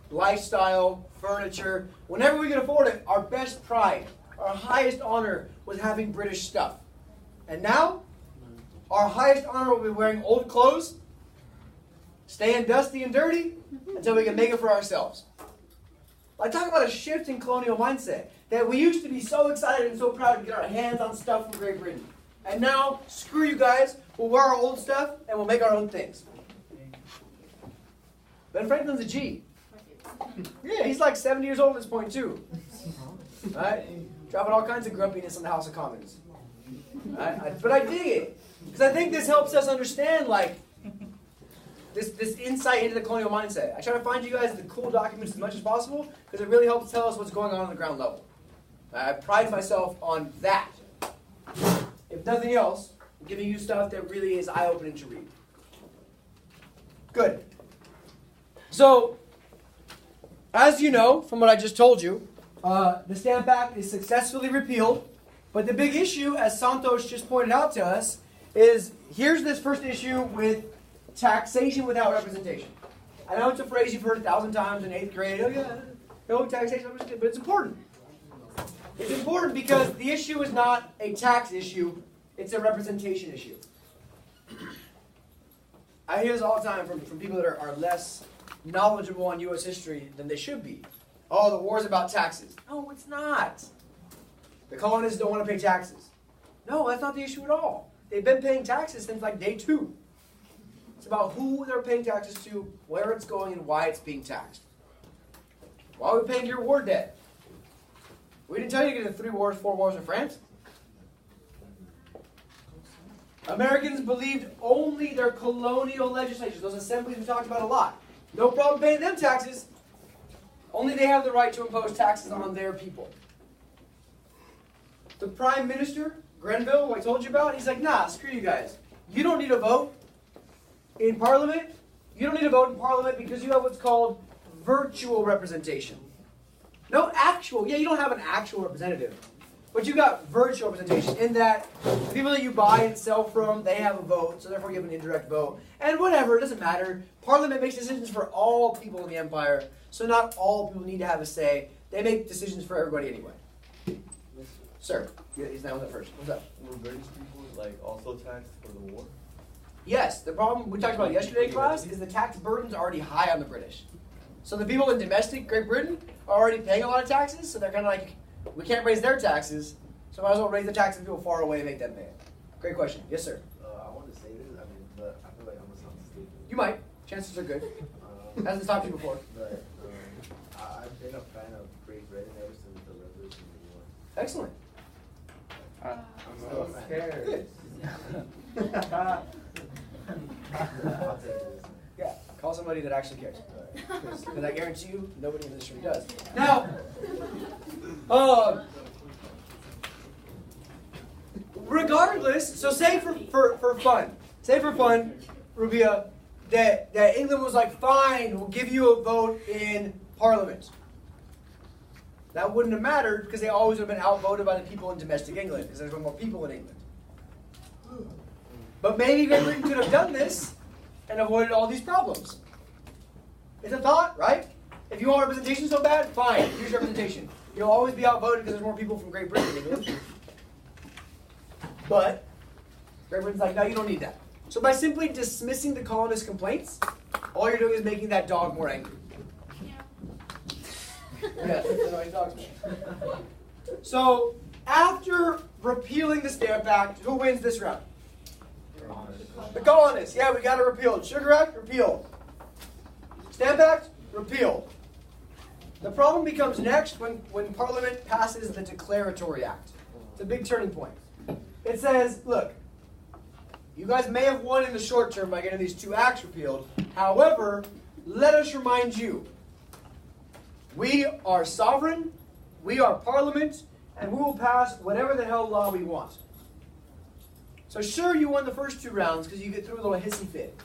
lifestyle, furniture. Whenever we could afford it, our best pride, our highest honor was having British stuff. And now, our highest honor will be wearing old clothes, staying dusty and dirty, until we can make it for ourselves. I talk about a shift in colonial mindset. That we used to be so excited and so proud to get our hands on stuff from Great Britain. And now, screw you guys, we'll wear our old stuff and we'll make our own things. Ben Franklin's a G. Yeah, he's like 70 years old at this point too. Right? Dropping all kinds of grumpiness in the House of Commons. Right? But I dig it. Because I think this helps us understand like this insight into the colonial mindset. I try to find you guys the cool documents as much as possible because it really helps tell us what's going on the ground level. I pride myself on that. If nothing else, I'm giving you stuff that really is eye-opening to read. Good. So, as you know from what I just told you, the Stamp Act is successfully repealed. But the big issue, as Santos just pointed out to us, is here's this first issue with taxation without representation. I know it's a phrase you've heard 1,000 times in 8th grade. Oh yeah, no taxation, but it's important. It's important because the issue is not a tax issue, it's a representation issue. I hear this all the time from people that are less knowledgeable on U.S. history than they should be. Oh, the war's about taxes. No, it's not. The colonists don't want to pay taxes. No, that's not the issue at all. They've been paying taxes since like day 2. It's about who they're paying taxes to, where it's going, and why it's being taxed. Why are we paying your war debt? We didn't tell you to get the 3 wars, 4 wars in France. Americans believed only their colonial legislatures, those assemblies we talked about a lot. No problem paying them taxes. Only they have the right to impose taxes on their people. The Prime Minister, Grenville, who I told you about, he's like, nah, screw you guys. You don't need a vote in Parliament. You don't need a vote in Parliament because you have what's called virtual representation. No actual, yeah, you don't have an actual representative. But you got virtual representation in that the people that you buy and sell from, they have a vote, so therefore you have an indirect vote. And whatever, it doesn't matter. Parliament makes decisions for all people in the empire, so not all people need to have a say. They make decisions for everybody anyway. Sir, he's not on that first. What's up? Were British people like also taxed for the war? Yes, the problem we talked about yesterday, class, is the tax burden's already high on the British. So the people in domestic Great Britain are already paying a lot of taxes, so they're kind of like, we can't raise their taxes, so might as well raise the taxes of people far away and make them pay it. Great question. Yes, sir. I want to say this, but I feel like I'm going to sound stupid. You might. Chances are good. Hasn't stopped you before. But I've been a fan of Great Britain ever since the Revolutionary War. Excellent. I'm so scared. I'll take this. Yeah, call somebody that actually cares. Because I guarantee you, nobody in this room does. Now, regardless, so say for fun, Rubia, that England was like, fine, we'll give you a vote in Parliament. That wouldn't have mattered because they always would have been outvoted by the people in domestic England because there's more people in England. But maybe Great Britain could have done this and avoided all these problems. It's a thought, right? If you want representation so bad, fine, here's representation. You'll always be outvoted because there's more people from Great Britain than England. But Great Britain's like, no, you don't need that. So by simply dismissing the colonists' complaints, all you're doing is making that dog more angry. Yeah, that's annoying dogs, man. So after repealing the Stamp Act, who wins this round? The colonists. Yeah, we got it repealed. Sugar Act, repealed. Stamp Act, repealed. The problem becomes next when Parliament passes the Declaratory Act. It's a big turning point. It says, look, you guys may have won in the short term by getting these 2 acts repealed. However, let us remind you, we are sovereign, we are Parliament, and we will pass whatever the hell law we want. So sure, you won the first 2 rounds because you get through a little hissy fit.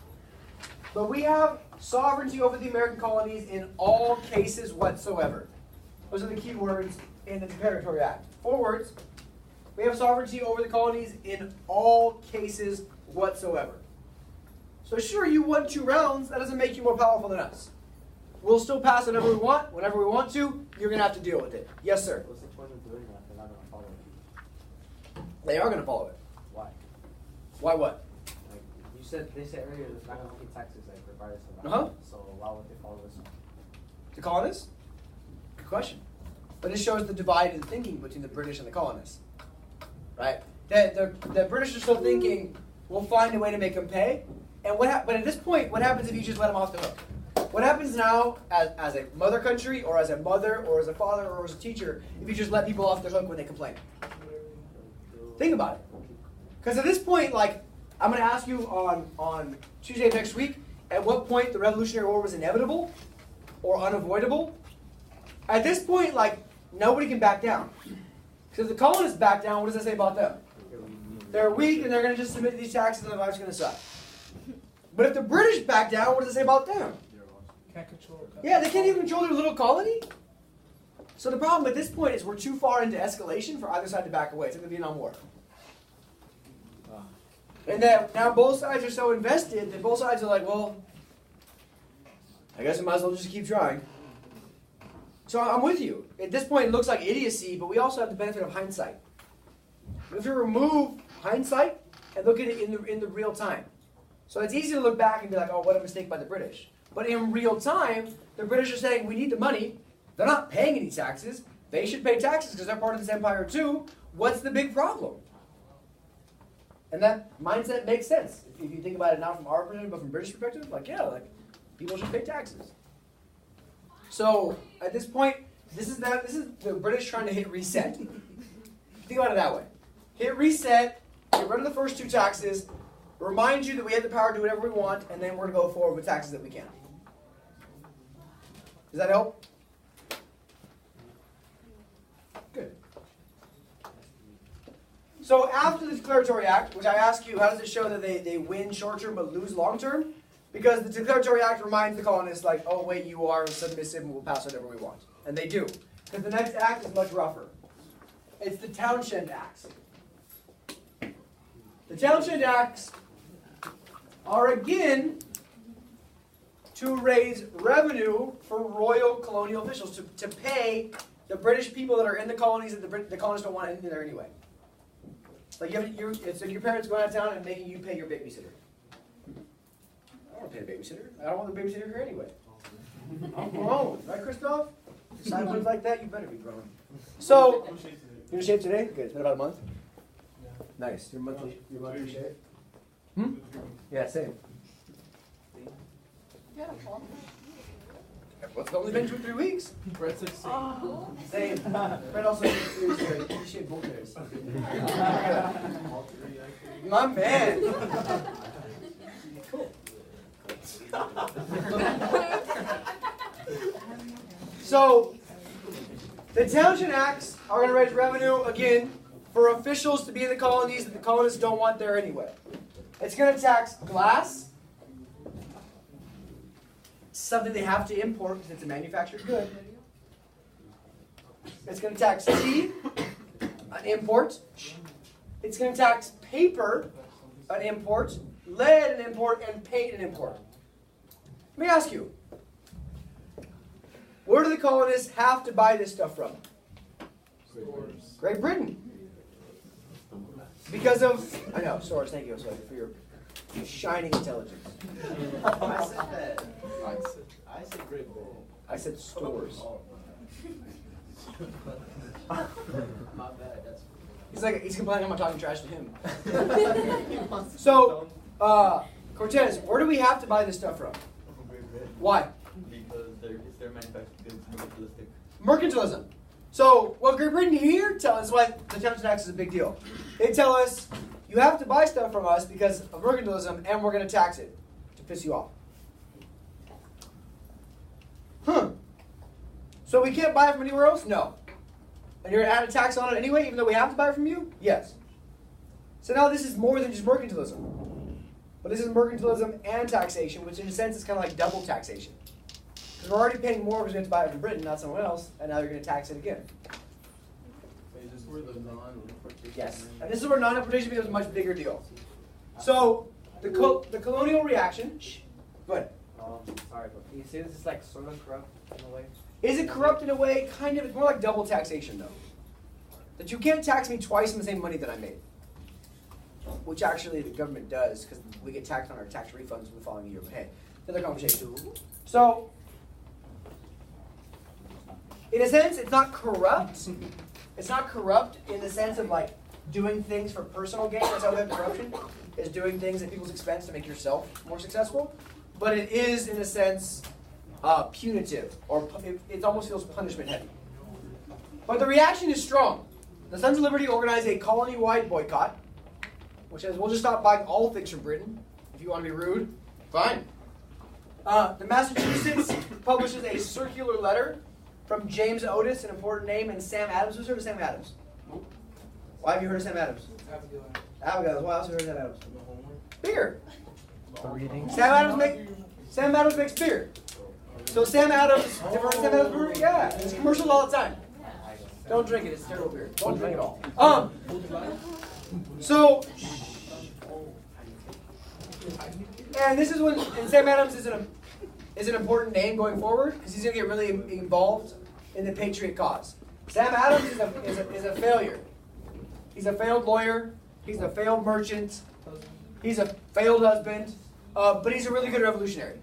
But we have sovereignty over the American colonies in all cases whatsoever. Those are the key words in the Declaratory Act. 4 words. We have sovereignty over the colonies in all cases whatsoever. So sure, you won 2 rounds. That doesn't make you more powerful than us. We'll still pass whatever we want, whenever we want to. You're going to have to deal with it. Yes, sir. What's the point of doing that? They're not going to follow it. They are going to follow it. Why? Why what? Like you said, they said earlier, there's not going to be taxes like regardless of that. Uh-huh. So why would they follow this? The colonists? Good question. But this shows the divide in thinking between the British and the colonists. Right? The British are still thinking, we'll find a way to make them pay. And but at this point, what happens if you just let them off the hook? What happens now as a mother country or as a mother or as a father or as a teacher if you just let people off the hook when they complain? Think about it. Because at this point, like, I'm going to ask you on Tuesday of next week, at what point the Revolutionary War was inevitable or unavoidable? At this point, like, nobody can back down. Because if the colonists back down, what does that say about them? They're weak and they're going to just submit to these taxes and their life's going to suck. But if the British back down, what does it say about them? Can't control. Yeah, they can't even control their little colony. So the problem at this point is we're too far into escalation for either side to back away. It's like the Vietnam War. And that now both sides are so invested that both sides are like, well, I guess we might as well just keep trying. So I'm with you. At this point, it looks like idiocy, but we also have the benefit of hindsight. We have to remove hindsight and look at it in the real time. So it's easy to look back and be like, oh, what a mistake by the British. But in real time, the British are saying, we need the money. They're not paying any taxes. They should pay taxes because they're part of this empire too. What's the big problem? And that mindset makes sense. If you think about it not from our perspective, but from British perspective, like, yeah, like, people should pay taxes. So, at this point, this is the British trying to hit reset. Think about it that way. Hit reset, get rid of the first 2 taxes, remind you that we have the power to do whatever we want, and then we're going to go forward with taxes that we can. Does that help? Good. So after the Declaratory Act, which I ask you, how does it show that they win short-term but lose long-term? Because the Declaratory Act reminds the colonists, like, oh, wait, you are submissive and we'll pass whatever we want. And they do. Because the next act is much rougher. It's the Townshend Acts. The Townshend Acts are, again, to raise revenue for royal colonial officials, to pay the British people that are in the colonies that the colonists don't want in there anyway. Like it's like your parents going out of town and making you pay your babysitter. I don't want to pay a babysitter. I don't want the babysitter here anyway. I'm grown, right, Christoph? Decide moves like that, you better be grown. So, you're in shape today? Good. It's been about a month. Nice. Your monthly shape? Hmm? Yeah, same. Yeah, Well, it's only been 2 or 3 weeks. Brett's like Same. Brett also he shaved both hairs. My man. Cool. So, the Townshend Acts are going to raise revenue, again, for officials to be in the colonies that the colonists don't want there anyway. It's going to tax glass, something they have to import because it's a manufactured good. It's going to tax tea, an import. It's going to tax paper, an import, lead, an import, and paint, an import. Let me ask you, where do the colonists have to buy this stuff from? Great Britain. Because of, I know, stores, thank you, for your shining intelligence. I said that. I said Great Britain. I said stores. My bad. He's complaining I'm not talking trash to him. So, Cortez, where do we have to buy this stuff from? Why? Because it's their manufactured goods, mercantilistic. Mercantilism. So, what Great Britain here tells us why the Townshend Acts is a big deal. They tell us, you have to buy stuff from us because of mercantilism, and we're going to tax it to piss you off. So we can't buy it from anywhere else? No. And you're going to add a tax on it anyway, even though we have to buy it from you? Yes. So now this is more than just mercantilism. But this is mercantilism and taxation, which in a sense is kind of like double taxation. Because we're already paying more because we have to buy it from Britain, not someone else, and now you're going to tax it again. Is this where the non-importation? Yes. And this is where non-importation becomes a much bigger deal. So, the colonial reaction. Go ahead. Sorry, but you see this is like sort of corrupt in a way? Is it corrupt in a way? Kind of. It's more like double taxation, though. That you can't tax me twice in the same money that I made. Which actually the government does, because we get taxed on our tax refunds for the following year. But hey, another conversation. So, in a sense, it's not corrupt. It's not corrupt in the sense of like doing things for personal gain. That's how we have corruption, is doing things at people's expense to make yourself more successful. But it is, in a sense, punitive, or it almost feels punishment heavy. But the reaction is strong. The Sons of Liberty organized a colony-wide boycott, which says we'll just stop buying all things from Britain. If you want to be rude, fine. The Massachusetts publishes a circular letter from James Otis, an important name, and Sam Adams. Who's heard of Sam Adams? Why have you heard of Sam Adams? Abigail. Why else have you heard of Sam Adams? Beer. Sam Adams makes beer. So Sam Adams, have you heard of Sam Adams brewery? Yeah, it's commercials all the time. Don't drink it; it's terrible beer. Don't drink it all. So, and this is when, and Sam Adams is an important name going forward because he's going to get really involved in the patriot cause. Sam Adams is a failure. He's a failed lawyer. He's a failed merchant. He's a failed husband. But he's a really good revolutionary.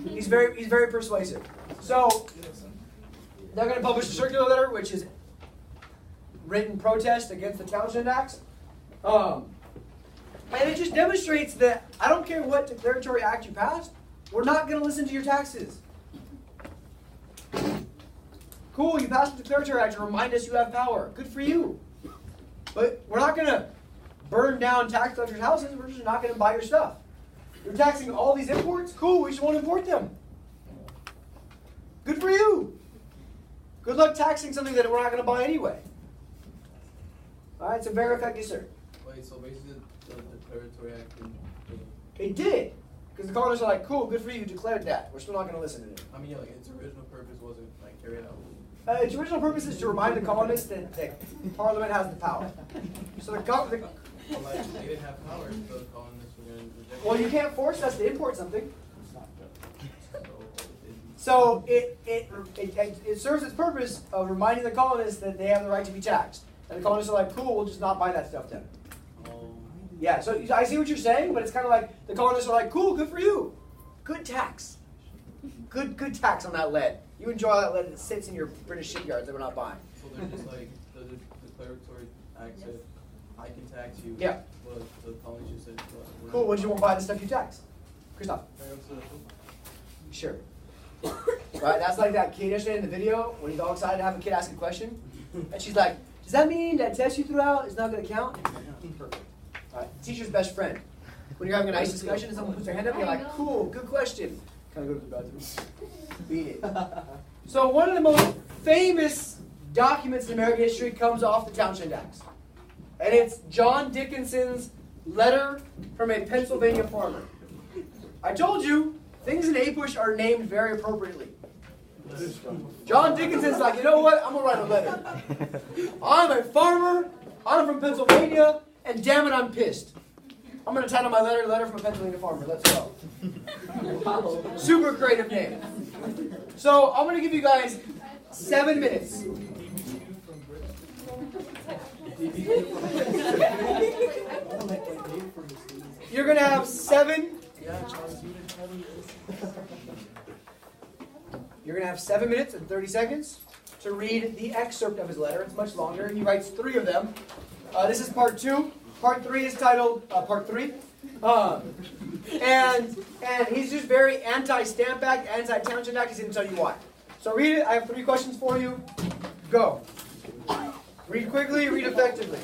He's very persuasive. So, they're going to publish a circular letter, which is written protest against the Townshend Acts. And it just demonstrates that I don't care what declaratory act you passed, we're not going to listen to your taxes. Cool, you passed a declaratory act to remind us you have power. Good for you. But we're not going to burn down tax collectors' houses. We're just not going to buy your stuff. You're taxing all these imports? Cool, we just won't import them. Good for you. Good luck taxing something that we're not going to buy anyway. All right, so verify, yes, sir. Wait, so basically the declaratory act It did. Because the colonists are like, cool, good for you, you declared that. We're still not going to listen to it. I mean, yeah, like its original purpose wasn't like carried out. Its original purpose is to remind the colonists that Parliament has the power. So Well, like, they didn't have power, so the colonists were going to reject well, you can't force us to import something. So it serves its purpose of reminding the colonists that they have the right to be taxed. And the colonists are like, cool, we'll just not buy that stuff then. Yeah, so I see what you're saying, but it's kind of like the colonists are like, cool, good for you. Good tax. Good tax on that lead. You enjoy that lead that sits in your British shipyards that we're not buying. So they're just like, the declaratory act said, I can tax you. Yeah. Well, the colonies just said, well, we're Cool, not- what, you won't buy the stuff you tax? Christoph? Sure. Right, that's like that kid yesterday in the video when he's all excited to have a kid ask a question. And she's like, does that mean that test you threw out is not going to count? Perfect. All right, teacher's best friend. When you're having a nice discussion and someone puts their hand up, you're like, cool, good question. Kind of go to the bathroom. Beat it. So one of the most famous documents in American history comes off the Townshend Acts. And it's John Dickinson's letter from a Pennsylvania farmer. I told you, things in APUSH are named very appropriately. John Dickinson's like, you know what? I'm going to write a letter. I'm a farmer, I'm from Pennsylvania, and damn it, I'm pissed. I'm going to title my letter from a Pennsylvania farmer. Let's go. Super creative name. So I'm going to give you guys 7 minutes. You're going to have 7. You're going to have 7 minutes and 30 seconds to read the excerpt of his letter. It's much longer. He writes 3 of them. This is part 2. Part 3 is titled Part 3. And he's just very anti-Stamp Act, anti-Townshend Act. He's going to tell you why. So read it. I have 3 questions for you. Go. Read quickly, read effectively.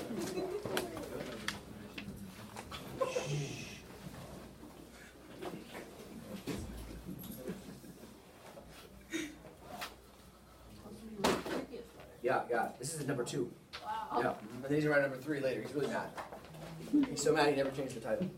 Yeah. This is number 2. Wow. Yeah. And then he's going to write number 3 later. He's really mad. He's so mad he never changed the title.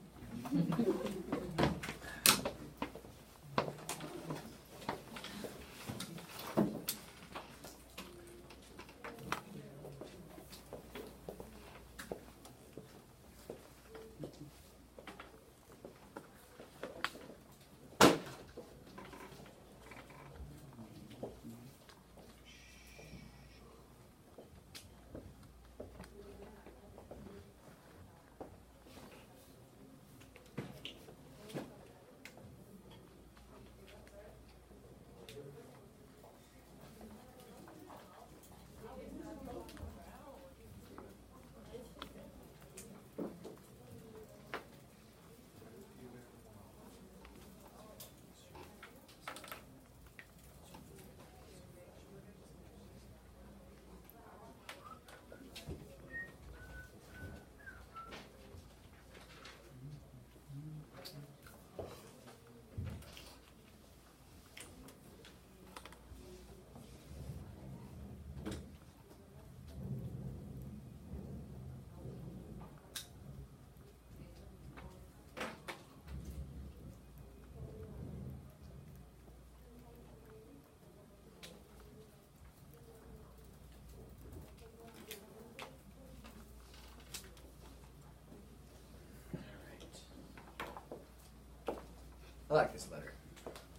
I like this letter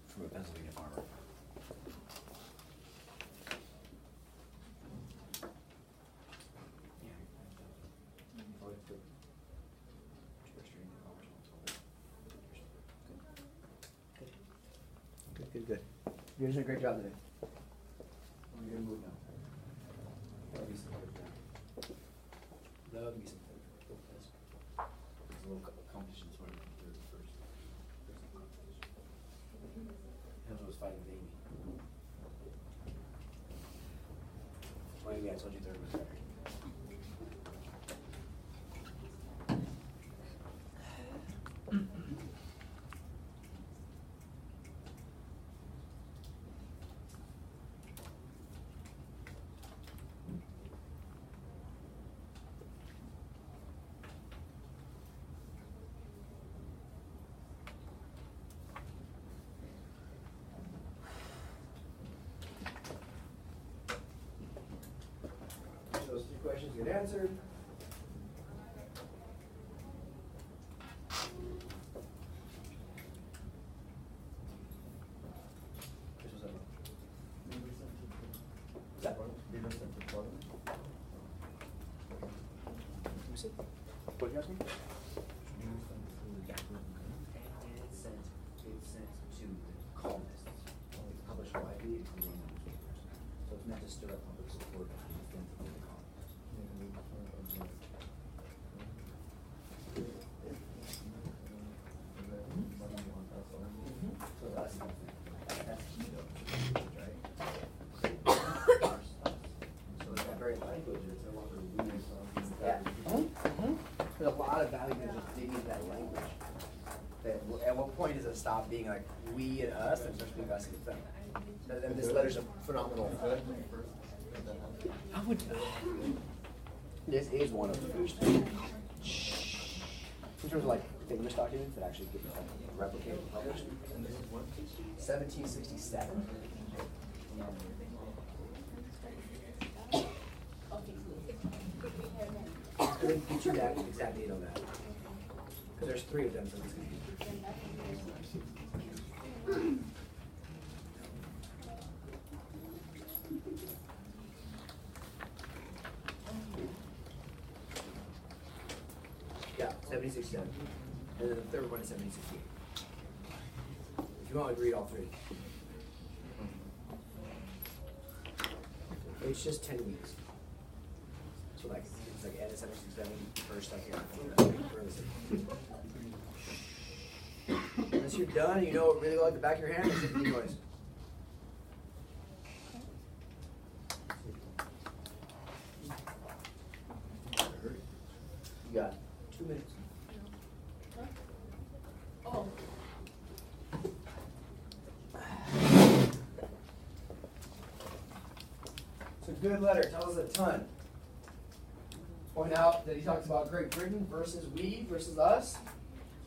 from a Pennsylvania farmer. Good. You're doing a great job today. me some photos now. Love me some photos. There's a little competition sort of first. Him was fighting with Amy. Well, Amy, I told you third was better. Those three questions get answered. This was a- That one? Let me see. What did you ask me? It's sent to the columnists. It's published widely in Colonial newspapers. So it's meant to stir up public support for the defense of the colonists. So that's something. That's key though, right? So that very language is no longer we. Yeah. There's a lot of value in just digging into that language. That at what point does it stop being like we and us and starts being us and them? And this letter's a phenomenal. I would. This is one of the first. In terms of like famous documents that actually get replicated and published. 1767. I didn't get you that exact date on that. Because there's three of them, so it's going to be. Yeah, 1767. And then the third one is 1768. If you want to read all three. It's just 10 weeks. So like, it's like end of 1767, first, second, once you're done, you know it really like the back of your hand, it's a new noise. You got 2 minutes. Oh. It's a good letter, tells us a ton. Point out that he talks about Great Britain versus we versus us.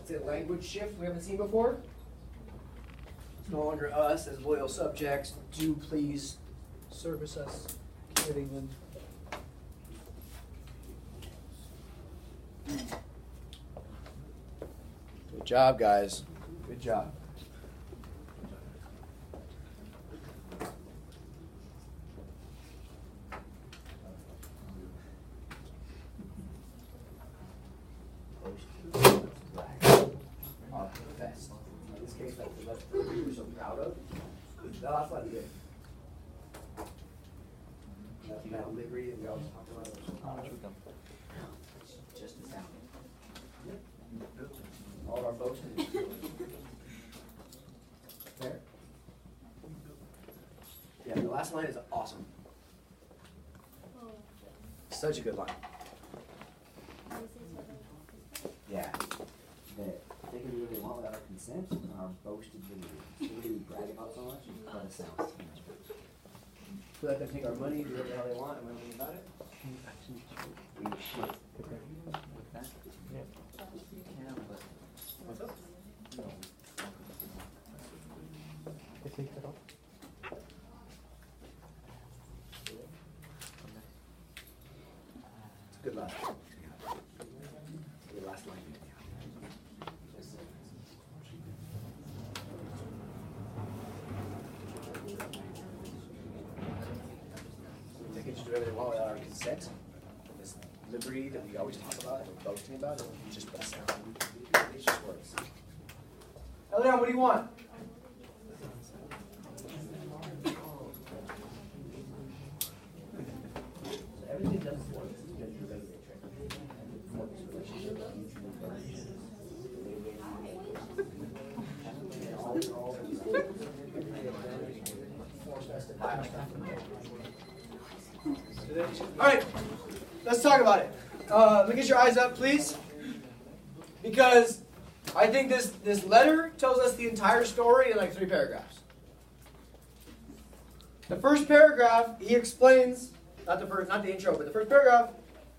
It's a language shift we haven't seen before. It's no longer us as loyal subjects. Do please service us, King of England. Good job, guys. Good job. Best. In this case, that's what we're so proud of. The last one good. That liberty that we always talk about. It's just astounding. All of our folks. There. Yeah, the last line is awesome. Such a good line. Yeah. That they can do what they want without our consent and our boasted liberty. So what do we brag about so much? But it sounds too much. We let them take our money, do whatever the hell they want, and we don't think about it. We should. With that? Yeah, but. What's up? It's a good last. Good last line. They can just do whatever they want without our consent. This liberty that we always talk about and we're boasting about, and we just put a sound. It just works. Elian, what do you want? So everything All right, let's talk about it. Let me get your eyes up, please, because I think this letter tells us the entire story in like 3 paragraphs. The first paragraph, he explains, not the intro, but the first paragraph,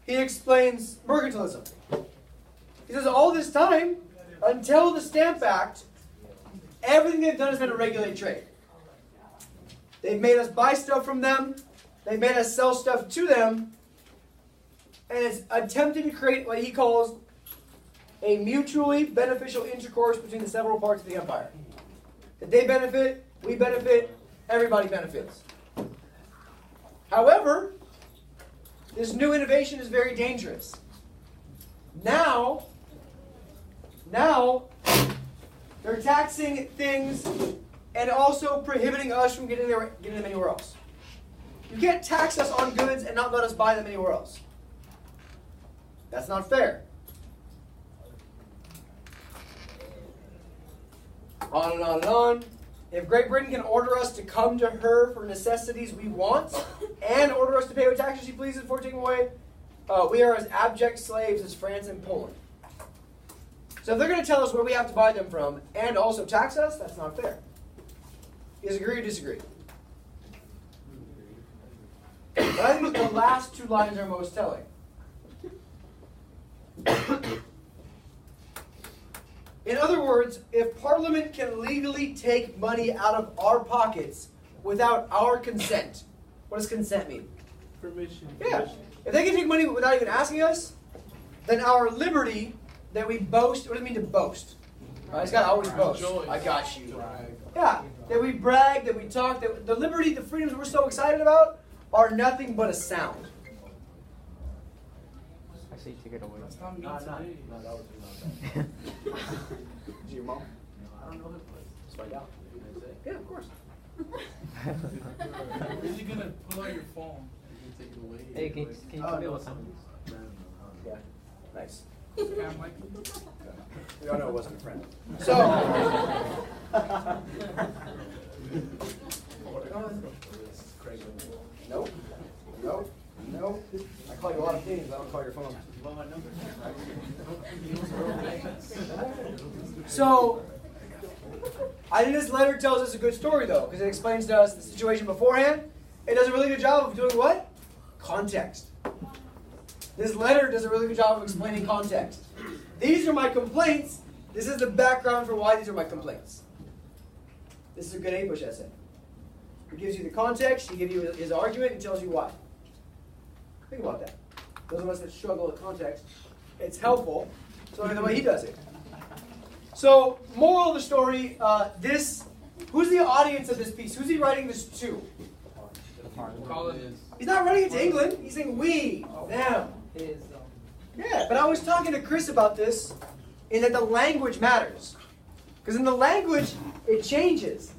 he explains mercantilism. He says all this time, until the Stamp Act, everything they've done has been to regulate trade. They've made us buy stuff from them. They've made us sell stuff to them. And it's attempted to create what he calls a mutually beneficial intercourse between the several parts of the empire. That they benefit, we benefit, everybody benefits. However, this new innovation is very dangerous. Now, they're taxing things and also prohibiting us from getting them anywhere else. You can't tax us on goods and not let us buy them anywhere else. That's not fair. On and on and on. If Great Britain can order us to come to her for necessities we want and order us to pay what taxes she pleases before taking away, we are as abject slaves as France and Poland. So if they're going to tell us where we have to buy them from and also tax us, that's not fair. You guys agree or disagree? But I think the last 2 lines are most telling. In other words, if Parliament can legally take money out of our pockets without our consent, what does consent mean? Permission. Yeah. If they can take money without even asking us, then our liberty that we boast, what does it mean to boast? Right, it's got to always boast. I got you. Yeah, that we brag, that we talk, that the liberty, the freedoms we're so excited about are nothing but a sound. I say take it away. That's not me today. No, that was not. Is it your mom? I don't know the place. Let's find out. Yeah, of course. Where's you gonna pull out your phone? You can take it away. Hey, can you tell me what's on? Yeah, nice. Scam like We all know it wasn't a friend. So, nope, nope, nope. I call you a lot of things, but I don't call your phone. So, I think this letter tells us a good story, though, because it explains to us the situation beforehand. It does a really good job of doing what? Context. This letter does a really good job of explaining context. These are my complaints. This is the background for why these are my complaints. This is a good Bush essay. He gives you the context, he gives you his argument, and tells you why. Think about that. Those of us that struggle with context, it's helpful. So look at the way he does it. So, moral of the story, who's the audience of this piece? Who's he writing this to? He's not writing it to England. He's saying we, them. Yeah, but I was talking to Chris about this, in that the language matters. Because in the language, it changes.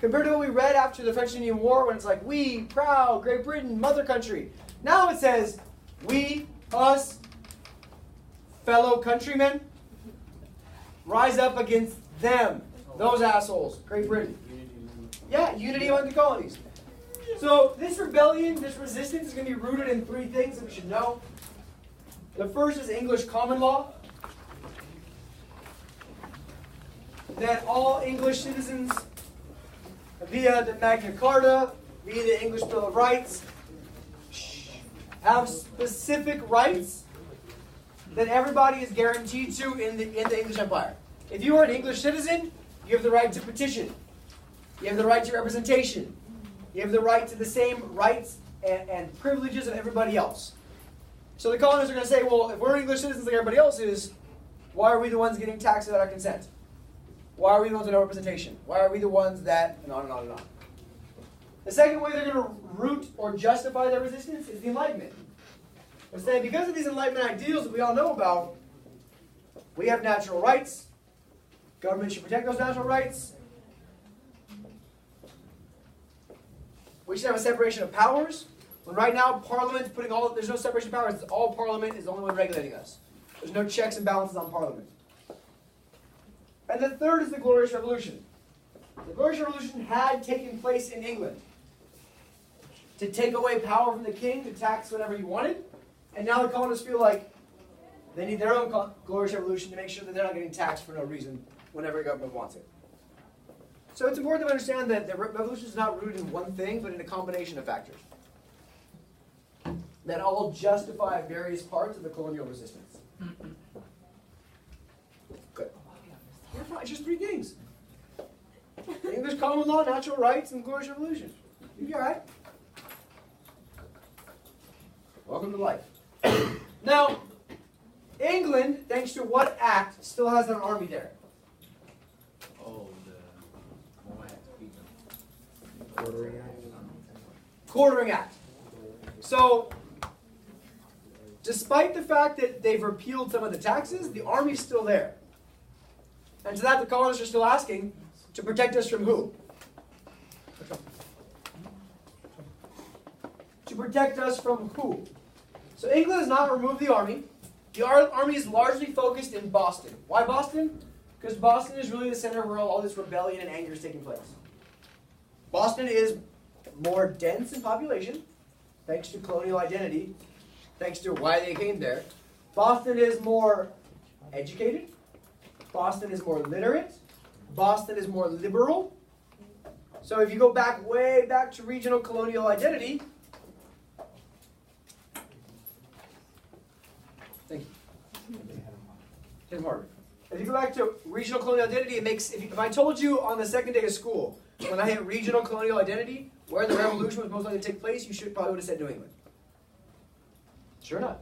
Compared to what we read after the French Indian War, when it's like, we, proud, Great Britain, mother country. Now it says, we, us, fellow countrymen, rise up against them, those assholes, Great Britain. Yeah, unity among the colonies. So this rebellion, this resistance is going to be rooted in 3 things that we should know. The first is English common law. That all English citizens, via the Magna Carta, via the English Bill of Rights, have specific rights that everybody is guaranteed to in the English Empire. If you are an English citizen, you have the right to petition. You have the right to representation. You have the right to the same rights and privileges of everybody else. So the colonists are going to say, well, if we're English citizens like everybody else is, why are we the ones getting taxed without our consent? Why are we the ones with no representation? Why are we the ones that, and on and on and on. The second way they're going to root or justify their resistance is the Enlightenment. They're saying because of these Enlightenment ideals that we all know about, we have natural rights. Government should protect those natural rights. We should have a separation of powers. When right now Parliament's putting there's no separation of powers. It's all Parliament is the only one regulating us. There's no checks and balances on Parliament. And the third is the Glorious Revolution. The Glorious Revolution had taken place in England to take away power from the king to tax whatever he wanted. And now the colonists feel like they need their own Glorious Revolution to make sure that they're not getting taxed for no reason whenever the government wants it. So it's important to understand that the revolution is not rooted in one thing, but in a combination of factors that all justify various parts of the colonial resistance. Good. You're fine. It's just three things. English common law, natural rights, and Glorious Revolution. You'll be all right. Welcome to life. Now, England, thanks to what act, still has an army there? Oh, Quartering Act. So, despite the fact that they've repealed some of the taxes, the army's still there. And to that, the colonists are still asking to protect us from who? To protect us from who? So England has not removed the army. The army is largely focused in Boston. Why Boston? Because Boston is really the center where all this rebellion and anger is taking place. Boston is more dense in population, thanks to colonial identity, thanks to why they came there. Boston is more educated. Boston is more literate. Boston is more liberal. So if you go back, way back to regional colonial identity, thank you. Tim Harvard. If you go back to regional colonial identity, it makes, if I told you on the second day of school, when I hit regional colonial identity, where the revolution was most likely to take place, you probably would have said New England. Sure enough.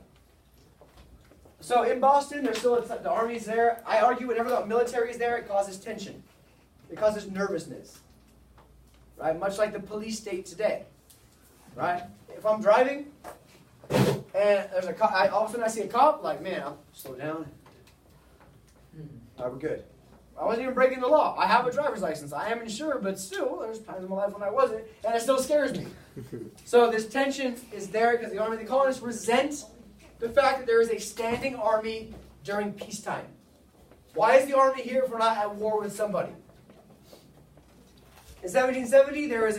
So in Boston, there's still the army's there. I argue whenever the military is there, it causes tension. It causes nervousness. Right? Much like the police state today. Right? If I'm driving and there's a cop, all of a sudden I see a cop, like, man, I'll slow down. All right, we're good. I wasn't even breaking the law. I have a driver's license. I am insured, but still, there's times in my life when I wasn't, and it still scares me. So this tension is there because the army, the colonists resent the fact that there is a standing army during peacetime. Why is the army here if we're not at war with somebody? In 1770, there was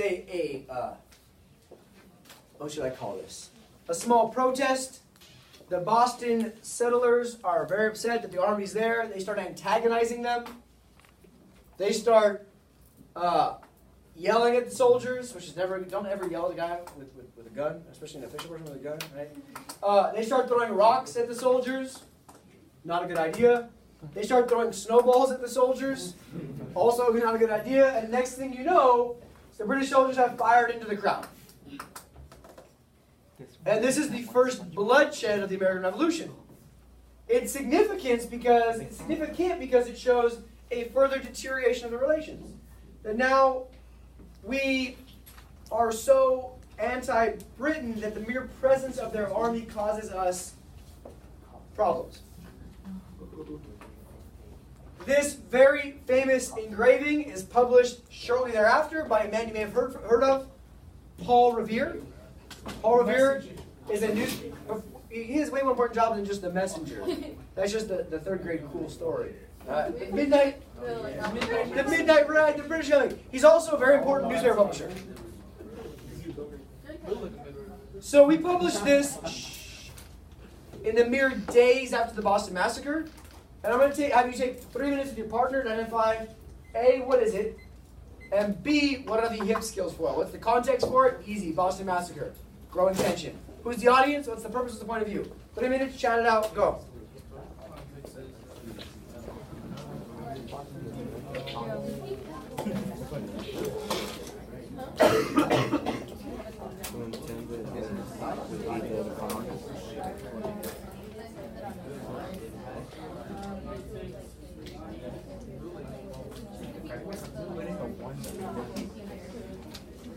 what should I call this? A small protest. The Boston settlers are very upset that the army's there. They start antagonizing them. They start yelling at the soldiers, which is don't ever yell at a guy with a gun, especially an official person with a gun, right? They start throwing rocks at the soldiers. Not a good idea. They start throwing snowballs at the soldiers. Also not a good idea. And the next thing you know, the British soldiers have fired into the crowd. And this is the first bloodshed of the American Revolution. It's significant because it shows a further deterioration of the relations. That now we are so anti-Britain that the mere presence of their army causes us problems. This very famous engraving is published shortly thereafter by a man you may have heard of, Paul Revere. Paul Revere is he has way more important job than just the messenger. That's just the third grade cool story. The Midnight Ride, the British Young. He's also a very important newspaper publisher. So we published this in the mere days after the Boston Massacre. And I'm going to have you take 3 minutes with your partner to identify, A, what is it? And B, what are the hip skills for it? What's the context for it? Easy, Boston Massacre. Growing tension. Who's the audience? What's the purpose? What's the point of view? 3 minutes, chat it out, go.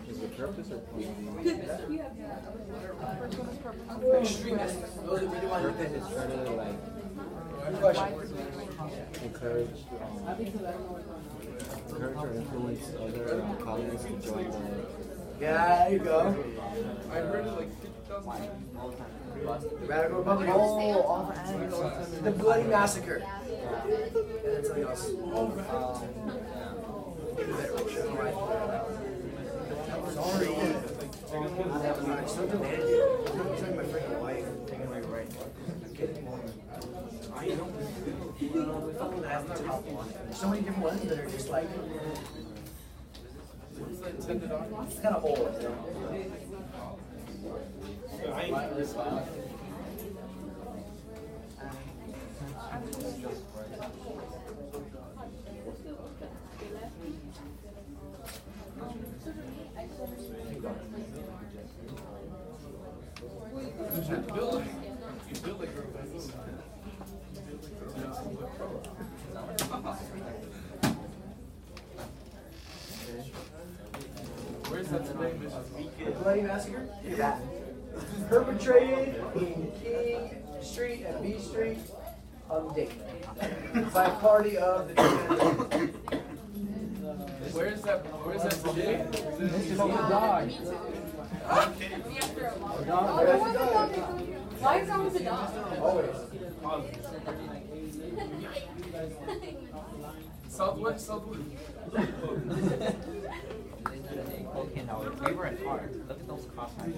Is it purpose or Extremists. Those that really want to purpose is trying to like encourage or influence other colonists to join Yeah, there you go. I heard it like 50,000 times. The Radical Republicans. The Bloody Massacre. And then something else. Sorry. It's not demanded. I'm not telling my freaking wife. Taking my right. I'm kidding. I know. There's so many different ones that are just like. It's kind of old. Where's that today, Mrs. The Bloody Massacre? Look at that. Perpetrated in King Street and B Street on Dayton by a party of the Where's that today? It's on the dog. Why is always a dog? Always. Southwest. Okay, no, we were in art. Look at those costumes.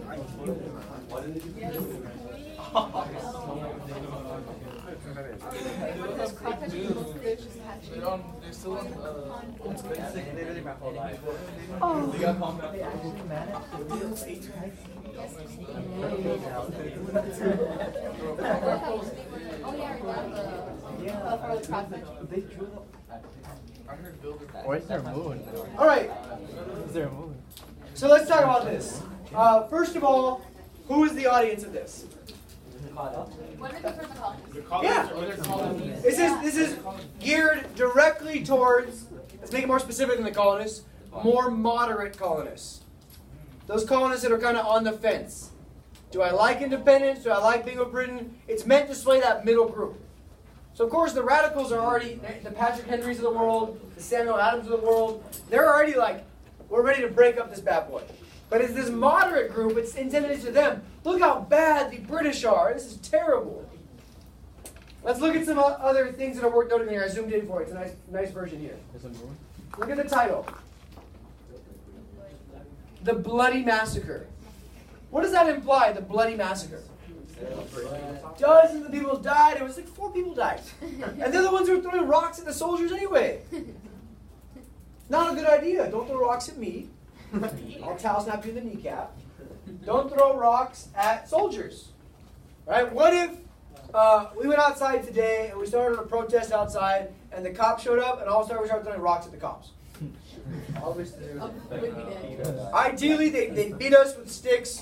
They're still on. They got Where's their moon? All right. Where's their moon? So let's talk about this. First of all, who is the audience of this? What are the different colors? Yeah. This is geared directly towards, let's make it more specific than the colonists, more moderate colonists. Those colonists that are kind of on the fence. Do I like independence? Do I like being with Britain? It's meant to sway that middle group. So of course the radicals are already, the Patrick Henrys of the world, the Samuel Adams of the world, they're already like, we're ready to break up this bad boy. But it's this moderate group, it's intended to them. Look how bad the British are. This is terrible. Let's look at some other things that are worth noting here. I zoomed in for it. It's a nice version here. Look at the title. The Bloody Massacre. What does that imply, the Bloody Massacre? Dozens of people died. It was like 4 people died. And they're the ones who were throwing rocks at the soldiers anyway. Not a good idea. Don't throw rocks at me. I'll towel snap you in the kneecap. Don't throw rocks at soldiers. Right? What if we went outside today and we started a protest outside and the cops showed up and all of a sudden we started throwing rocks at the cops? Ideally, they beat us with sticks.